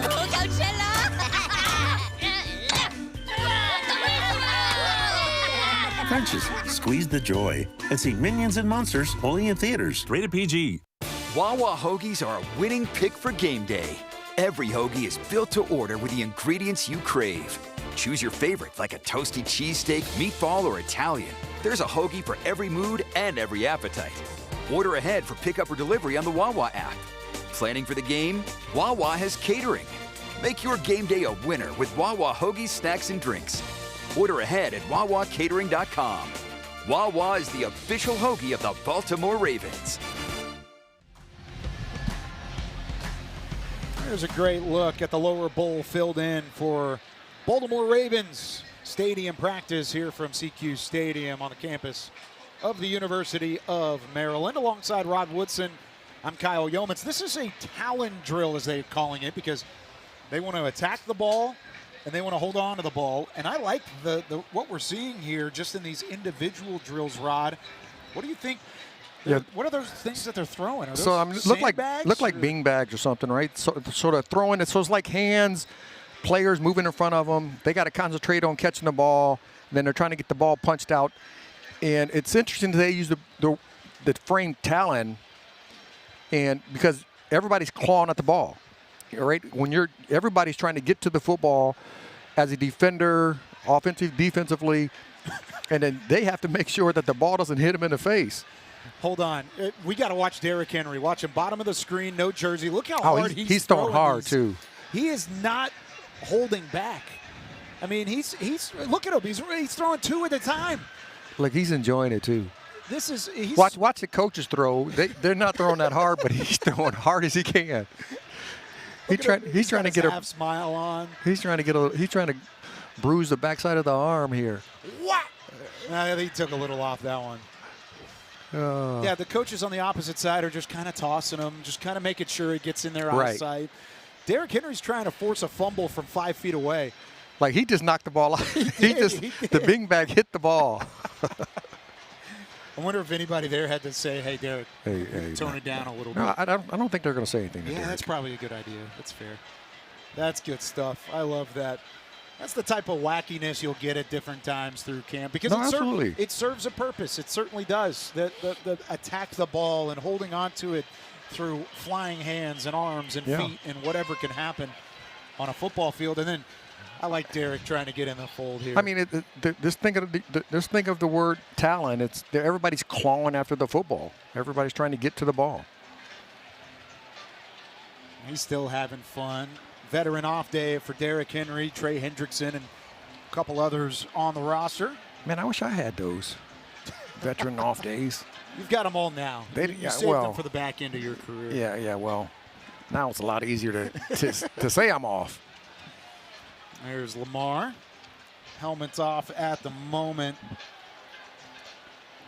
Oh, Coachella. Frenchies, squeeze the joy and see Minions and Monsters only in theaters. Rated PG. Wawa hoagies are a winning pick for game day. Every hoagie is built to order with the ingredients you crave. Choose your favorite, like a toasty cheesesteak, meatball, or Italian. There's a hoagie for every mood and every appetite. Order ahead for pickup or delivery on the Wawa app. Planning for the game? Wawa has catering. Make your game day a winner with Wawa hoagies, snacks, and drinks. Order ahead at wawacatering.com. Wawa is the official hoagie of the Baltimore Ravens. There's a great look at the lower bowl filled in for Baltimore Ravens stadium practice here from CQ Stadium on the campus of the University of Maryland. Alongside Rod Woodson, I'm Kyle Yeomans. This is a talon drill, as they're calling it, because they want to attack the ball and they want to hold on to the ball. And I like what we're seeing here just in these individual drills, Rod. What do you think Yeah. What are those things that they're throwing? Are those So look like sandbags? bean bags or something, right? So, sort of throwing it. So it's like hands, players moving in front of them. They got to concentrate on catching the ball. Then they're trying to get the ball punched out. And it's interesting that they use the frame talon, and because everybody's clawing at the ball, right? When everybody's trying to get to the football as a defender, defensively, and then they have to make sure that the ball doesn't hit them in the face. Hold on. We got to watch Derrick Henry. Watch him. Bottom of the screen, no jersey. Look how hard he's throwing hard, too. He is not holding back. I mean, he's look at him. He's throwing 2 at a time. Like, he's enjoying it, too. He's watch the coaches throw. They're not throwing that hard, but he's throwing hard as he can. He's trying to get a half smile on. He's trying to bruise the backside of the arm here. What? He took a little off that one. Yeah, the coaches on the opposite side are just kind of tossing him, just kind of making sure it gets in their eyesight. Derrick Henry's trying to force a fumble from 5 feet away. Like, he just knocked the ball out. The bean bag hit the ball. I wonder if anybody there had to say, "Hey, Derrick, tone it down a little bit." No, I don't think they're going to say anything. Yeah, that's probably a good idea. That's fair. That's good stuff. I love that. That's the type of wackiness you'll get at different times through camp because it serves a purpose. It certainly does. The attack the ball and holding on to it through flying hands and arms and feet and whatever can happen on a football field. And then I like Derrick trying to get in the fold here. I mean, just think of the word talent. Everybody's clawing after the football. Everybody's trying to get to the ball. He's still having fun. Veteran off day for Derrick Henry, Trey Hendrickson, and a couple others on the roster. Man, I wish I had those veteran off days. You've got them all now. You saved them for the back end of your career. Yeah. Well, now it's a lot easier to say I'm off. There's Lamar. Helmet's off at the moment.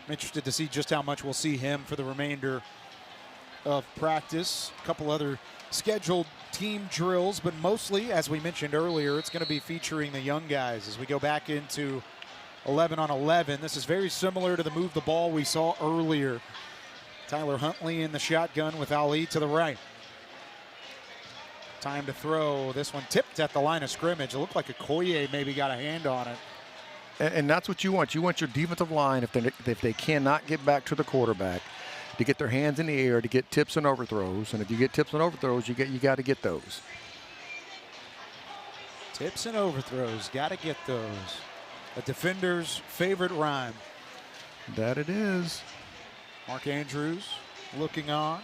I'm interested to see just how much we'll see him for the remainder of practice. A couple other scheduled team drills, but mostly, as we mentioned earlier, it's going to be featuring the young guys as we go back into 11 on 11. This is very similar to the move the ball we saw earlier. Tyler Huntley in the shotgun with Ali to the right. Time to throw. This one tipped at the line of scrimmage. It looked like Okoye maybe got a hand on it. And that's what you want. You want your defensive line, if they cannot get back to the quarterback, to get their hands in the air, to get tips and overthrows. And if you get tips and overthrows, you got to get those. Tips and overthrows, got to get those. A defender's favorite rhyme. That it is. Mark Andrews looking on.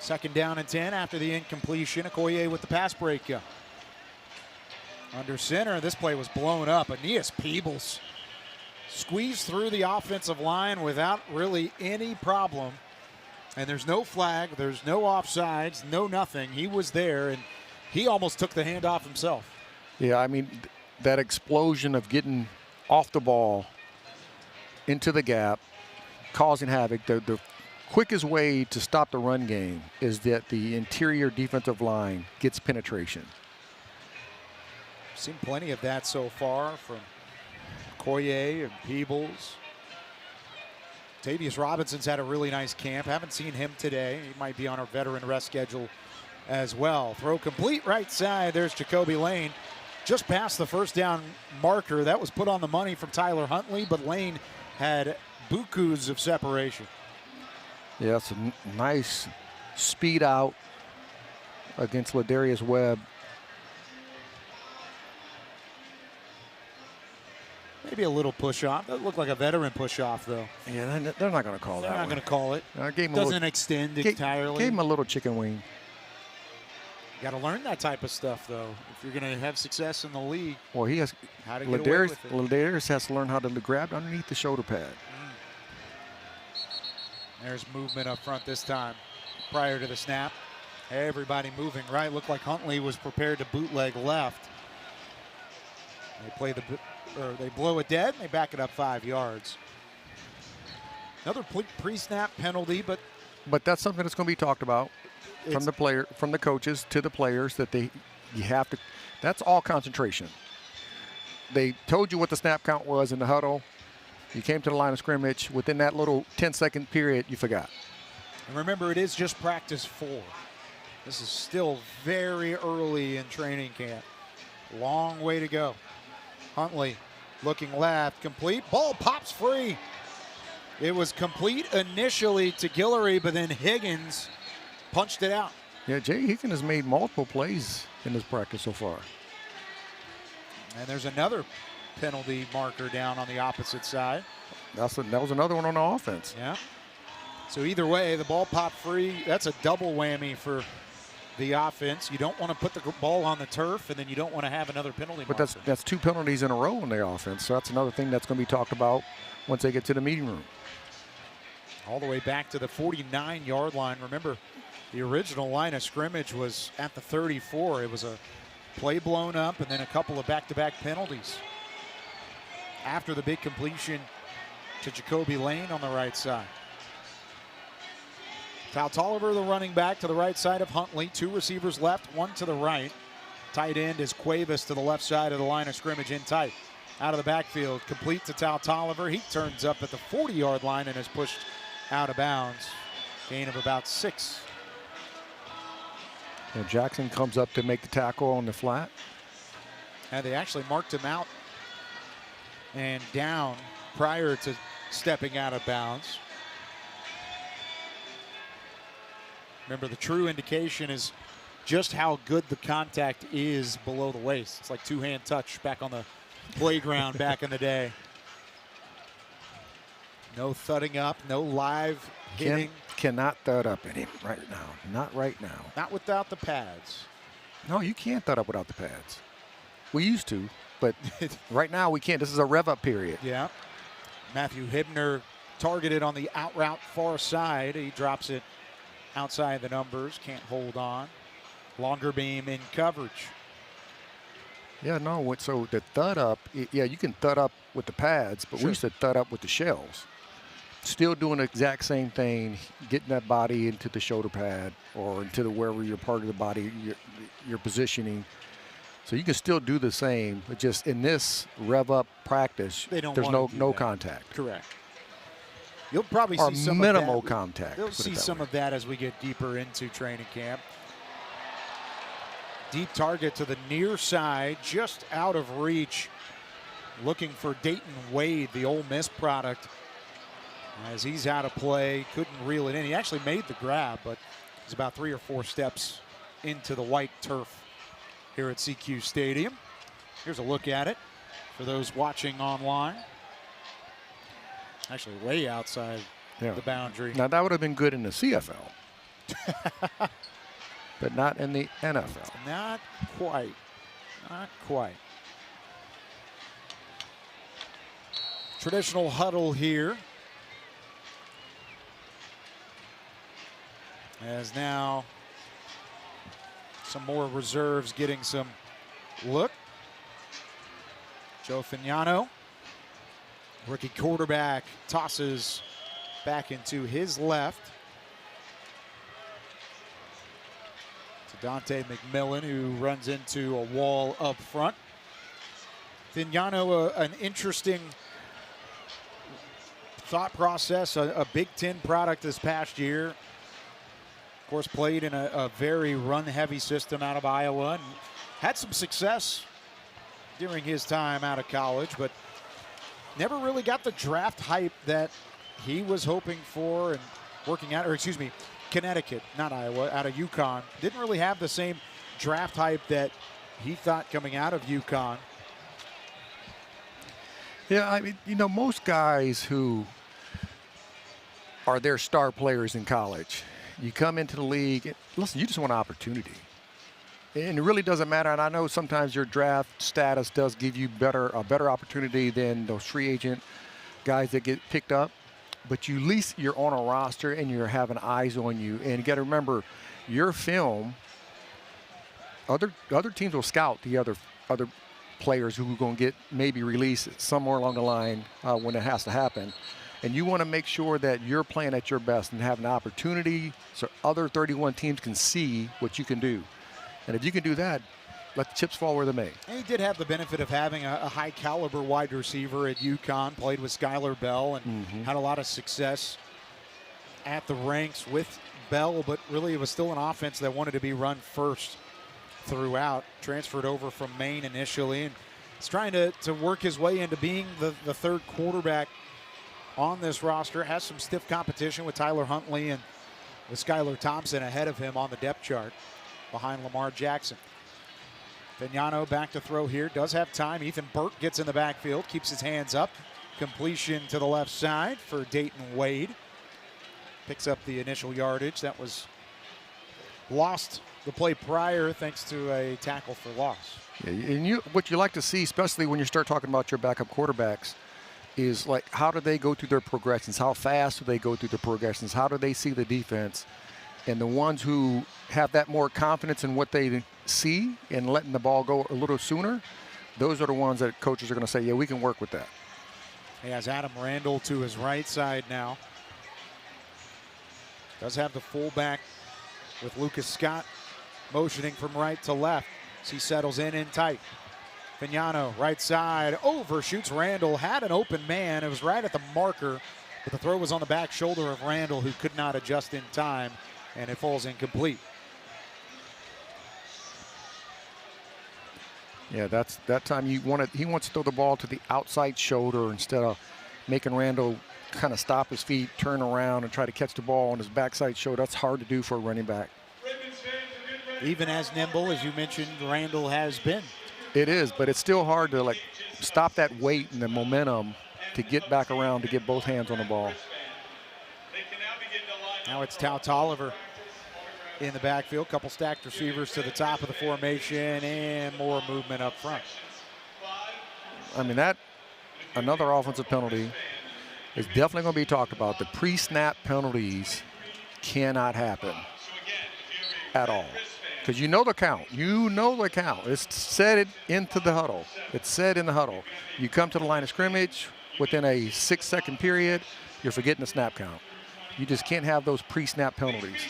2nd down and 10 after the incompletion. Okoye with the pass breakup. Under center, this play was blown up. Aeneas Peebles squeezed through the offensive line without really any problem. And there's no flag, there's no offsides, no nothing. He was there, and he almost took the handoff himself. Yeah, I mean, that explosion of getting off the ball into the gap, causing havoc. The quickest way to stop the run game is that the interior defensive line gets penetration. Seen plenty of that so far from Okoye and Peebles. Tavius Robinson's had a really nice camp. Haven't seen him today. He might be on our veteran rest schedule as well. Throw complete right side. There's Jacoby Lane. Just past the 1st down marker. That was put on the money from Tyler Huntley, but Lane had bukus of separation. Yeah, it's a nice speed out against Ladarius Webb. Maybe a little push-off. That looked like a veteran push-off, though. Yeah, they're not going to call that. They're not going to call it. Doesn't extend entirely. Gave him a little chicken wing. You got to learn that type of stuff, though, if you're going to have success in the league. Well, he has. How to get away with it. Ladarius has to learn how to grab underneath the shoulder pad. There's movement up front this time. Prior to the snap, everybody moving right. Looked like Huntley was prepared to bootleg left. They blow it dead, and they back it up 5 yards. Another pre-snap penalty, but that's something that's going to be talked about from the coaches to the players, that you have to. That's all concentration. They told you what the snap count was in the huddle. You came to the line of scrimmage. Within that little 10-second period, you forgot. And remember, it is just practice 4. This is still very early in training camp. Long way to go. Huntley looking left, complete. Ball pops free. It was complete initially to Guillory, but then Higgins punched it out. Yeah, Jay Higgins has made multiple plays in this practice so far. And there's another penalty marker down on the opposite side. That was another one on the offense. Yeah. So either way, the ball popped free. That's a double whammy for the offense. You don't want to put the ball on the turf, and then you don't want to have another penalty marker. But that's 2 penalties in a row on the offense. So that's another thing that's going to be talked about once they get to the meeting room. All the way back to the 49-yard line. Remember, the original line of scrimmage was at the 34. It was a play blown up and then a couple of back-to-back penalties. After the big completion to Jacoby Lane on the right side. Tal Tolliver, the running back, to the right side of Huntley. 2 receivers left, 1 to the right. Tight end is Cuevas to the left side of the line of scrimmage in tight. Out of the backfield, complete to Tal Tolliver. He turns up at the 40-yard line and is pushed out of bounds. Gain of about 6. And Jackson comes up to make the tackle on the flat. And they actually marked him out and down prior to stepping out of bounds. Remember, the true indication is just how good the contact is below the waist. It's like 2-hand touch back on the playground back in the day. No thudding up, no live hitting. Cannot thud up at him right now. Not right now. Not without the pads. No, you can't thud up without the pads. We used to, but right now we can't. This is a rev-up period. Yeah. Matthew Hibner targeted on the out route far side. He drops it outside the numbers, can't hold on. Longer beam in coverage. Yeah, no, so the thud up, yeah, you can thud up with the pads, but Sure. we used to thud up with the shells. Still doing the exact same thing, getting that body into the shoulder pad or into wherever your part of the body you're positioning. So you can still do the same, but just in this rev-up practice, there's no contact. Correct. You'll probably or see some minimal of that. contact. You'll see some of that as we get deeper into training camp. Deep target to the near side, just out of reach. Looking for Dayton Wade, the Ole Miss product. As he's out of play, couldn't reel it in. He actually made the grab, but he's about 3 or 4 steps into the white turf here at CQ Stadium. Here's a look at it for those watching online. Actually way outside the boundary. Now that would have been good in the CFL, but not in the NFL. Not quite. Not quite. Traditional huddle here. As now some more reserves getting some look. Joe Fagnano, rookie quarterback, tosses back into his left to Dante McMillan, who runs into a wall up front. Fagnano, an interesting thought process, a Big Ten product this past year. Of course, played in a very run-heavy system out of Iowa and had some success during his time out of college, but never really got the draft hype that he was hoping for and working out, or excuse me, Connecticut, not Iowa, out of UConn. Didn't really have the same draft hype that he thought coming out of UConn. Yeah, I mean, you know, most guys who are their star players in college, you come into the league, listen, you just want an opportunity. And it really doesn't matter, and I know sometimes your draft status does give you a better opportunity than those free agent guys that get picked up, but at least you're on a roster and you're having eyes on you. And you got to remember, your film, other teams will scout the other players who are going to get maybe released somewhere along the line when it has to happen. And you want to make sure that you're playing at your best and have an opportunity so other 31 teams can see what you can do. And if you can do that, let the chips fall where they may. And he did have the benefit of having a high-caliber wide receiver at UConn, played with Skylar Bell, and had a lot of success at the ranks with Bell, but really it was still an offense that wanted to be run first throughout. Transferred over from Maine initially, and he's trying to work his way into being the third quarterback on this roster. Has some stiff competition with Tyler Huntley and with Skylar Thompson ahead of him on the depth chart behind Lamar Jackson. Vignano back to throw here, does have time. Ethan Burke gets in the backfield, keeps his hands up. Completion to the left side for Dayton Wade. Picks up the initial yardage. That was lost the play prior thanks to a tackle for loss. Yeah, and what you like to see, especially when you start talking about your backup quarterbacks, is like how do they go through their progressions? How fast do they go through the progressions? How do they see the defense? And the ones who have that more confidence in what they see and letting the ball go a little sooner, those are the ones that coaches are going to say, yeah, we can work with that. He has Adam Randall to his right side now. Does have the fullback with Lucas Scott motioning from right to left as he settles in tight. Vignano, right side, overshoots Randall, had an open man. It was right at the marker, but the throw was on the back shoulder of Randall, who could not adjust in time, and it falls incomplete. Yeah, that's that time he wants to throw the ball to the outside shoulder instead of making Randall kind of stop his feet, turn around, and try to catch the ball on his backside shoulder. That's hard to do for a running back. Even as nimble, as you mentioned, Randall has been. It is, but it's still hard to like stop that weight and the momentum to get back around to get both hands on the ball. Now it's Tao Tolliver in the backfield. Couple stacked receivers to the top of the formation and more movement up front. I mean, that another offensive penalty is definitely going to be talked about. The pre-snap penalties cannot happen at all. Because you know the count. You know the count. It's said into the huddle. It's said in the huddle. You come to the line of scrimmage within a 6-second period, you're forgetting the snap count. You just can't have those pre-snap penalties.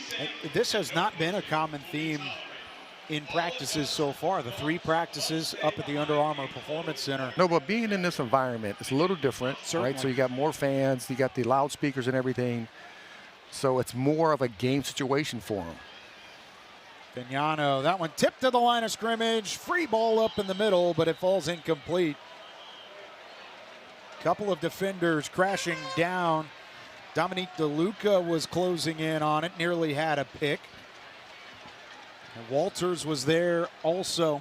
This has not been a common theme in practices so far. The 3 practices up at the Under Armour Performance Center. No, but being in this environment, it's a little different, Certainly. right? So you got more fans, you got the loudspeakers and everything. So it's more of a game situation for them. Vignano, that one tipped to the line of scrimmage. Free ball up in the middle, but it falls incomplete. Couple of defenders crashing down. Dominique DeLuca was closing in on it, nearly had a pick. And Walters was there also.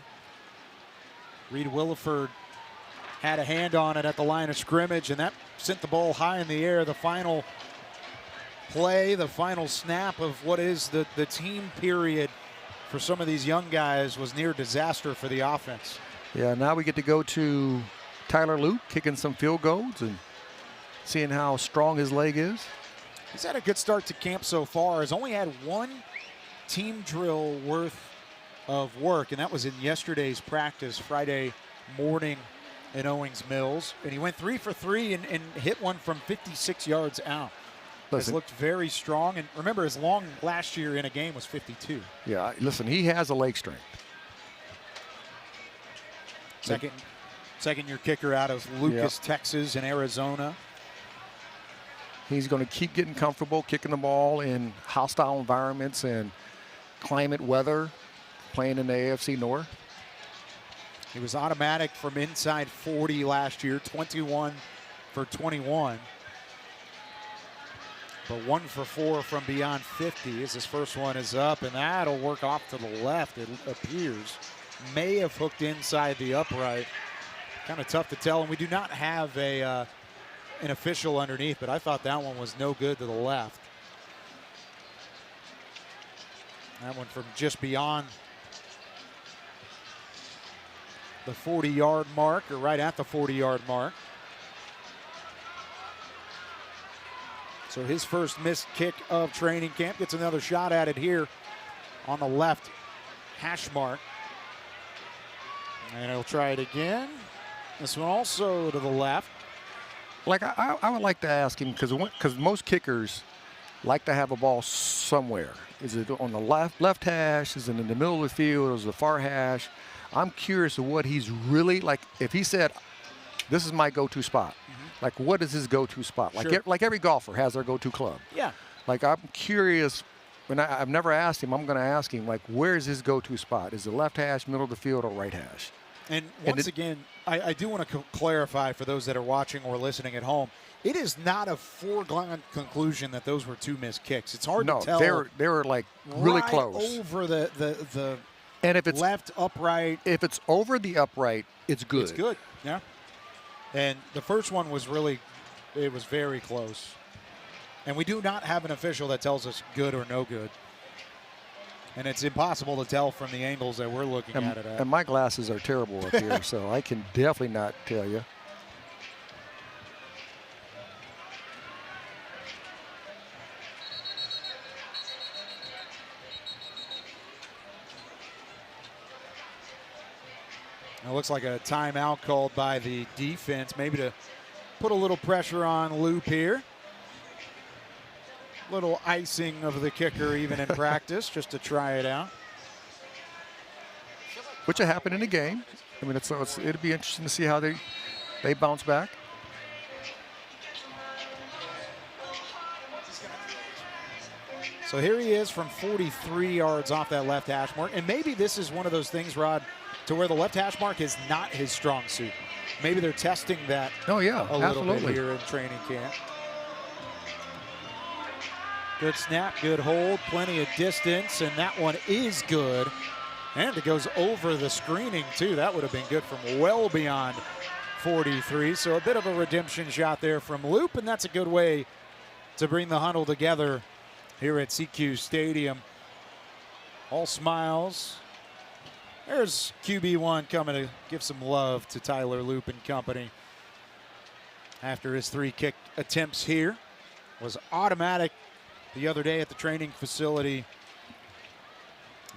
Reed Williford had a hand on it at the line of scrimmage, and that sent the ball high in the air. The final play, the final snap of what is the team period for some of these young guys was near disaster for the offense. Yeah, now we get to go to Tyler Luke kicking some field goals and seeing how strong his leg is. He's had a good start to camp so far. He's only had 1 team drill worth of work, and that was in yesterday's practice, Friday morning in Owings Mills. And he went 3 for 3 and hit one from 56 yards out. Has looked very strong, and remember his long last year in a game was 52. Yeah, listen, he has a leg strength. Second year kicker out of Lucas, Texas and Arizona. He's going to keep getting comfortable kicking the ball in hostile environments and climate weather, playing in the AFC North. He was automatic from inside 40 last year, 21 for 21. But 1 for 4 from beyond 50 as his first one is up, and that'll work off to the left, it appears. May have hooked inside the upright. Kind of tough to tell, and we do not have an official underneath, but I thought that one was no good to the left. That one from just beyond the 40-yard mark, or right at the 40-yard mark. So his first missed kick of training camp gets another shot at it here on the left hash mark. And he'll try it again. This one also to the left. Like I would like to ask him, because most kickers like to have a ball somewhere. Is it on the left hash? Is it in the middle of the field? Is it the far hash? I'm curious of what he's really like. If he said, "This is my go-to spot," like what is his go-to spot? Like Sure. like every golfer has their go-to club. Yeah. Like I'm curious. When I've never asked him, I'm going to ask him, like, where's his go-to spot? Is it left hash, middle of the field, or right hash? And once again, I do want to clarify for those that are watching or listening at home, it is not a foregone conclusion that those were 2 missed kicks. It's hard to tell. they were like really right close. Over the and if it's left upright. If it's over the upright, it's good. It's good, yeah. And the first one was really, it was very close. And we do not have an official that tells us good or no good. And it's impossible to tell from the angles that we're looking at it at. And my glasses are terrible up here, so I can definitely not tell you. It looks like a timeout called by the defense, maybe to put a little pressure on Loop here. Little icing of the kicker even in practice just to try it out. Which will happen in the game. I mean, it'll be interesting to see how they bounce back. So here he is from 43 yards off that left hash mark. And maybe this is one of those things, Rod, to where the left hash mark is not his strong suit. Maybe they're testing that a little bit here in training camp. Good snap, good hold, plenty of distance, and that one is good. And it goes over the screening, too. That would have been good from well beyond 43. So a bit of a redemption shot there from Loop, and that's a good way to bring the huddle together here at CQ Stadium. All smiles. There's QB1 coming to give some love to Tyler Loop and company. After his 3 kick attempts here, was automatic the other day at the training facility.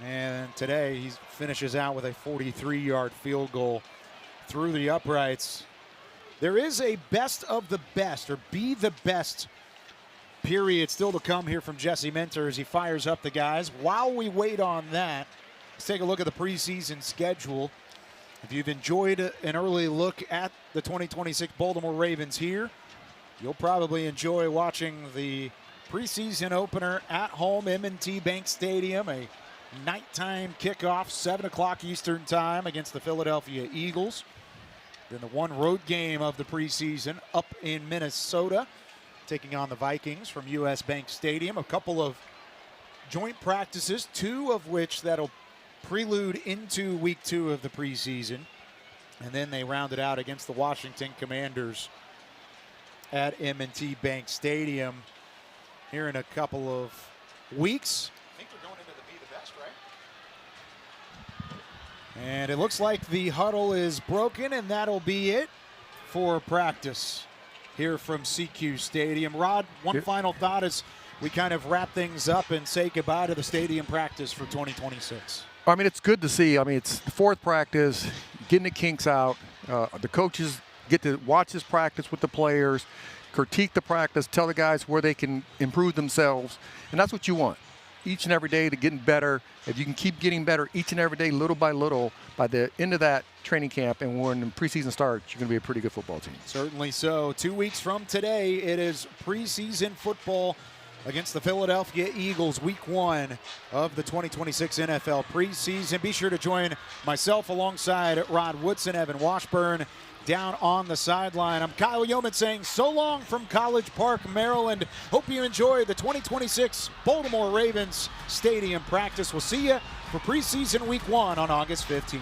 And today he finishes out with a 43-yard field goal through the uprights. There is a best of the best, or be the best period still to come here from Jesse Minter as he fires up the guys. While we wait on that, let's take a look at the preseason schedule. If you've enjoyed an early look at the 2026 Baltimore Ravens here, you'll probably enjoy watching the preseason opener at home, M&T Bank Stadium, a nighttime kickoff, 7 o'clock Eastern time against the Philadelphia Eagles. Then the one road game of the preseason up in Minnesota, taking on the Vikings from US Bank Stadium. A couple of joint practices, 2 of which that'll prelude into week 2 of the preseason. And then they round it out against the Washington Commanders at M&T Bank Stadium here in a couple of weeks. I think we're going into the Be the Best, right? And it looks like the huddle is broken, and that'll be it for practice here from CQ Stadium. Rod, one final thought as we kind of wrap things up and say goodbye to the stadium practice for 2026. I mean, it's good to see. I mean, it's the 4th practice, getting the kinks out. The coaches get to watch this practice with the players, critique the practice, tell the guys where they can improve themselves. And that's what you want. Each and every day to getting better. If you can keep getting better each and every day, little by little, by the end of that training camp and when the preseason starts, you're going to be a pretty good football team. Certainly so. 2 weeks from today, it is preseason football against the Philadelphia Eagles, week 1 of the 2026 NFL preseason. Be sure to join myself alongside Rod Woodson, Evan Washburn, down on the sideline. I'm Kyle Yeoman saying so long from College Park, Maryland. Hope you enjoy the 2026 Baltimore Ravens Stadium practice. We'll see you for preseason week 1 on August 15th.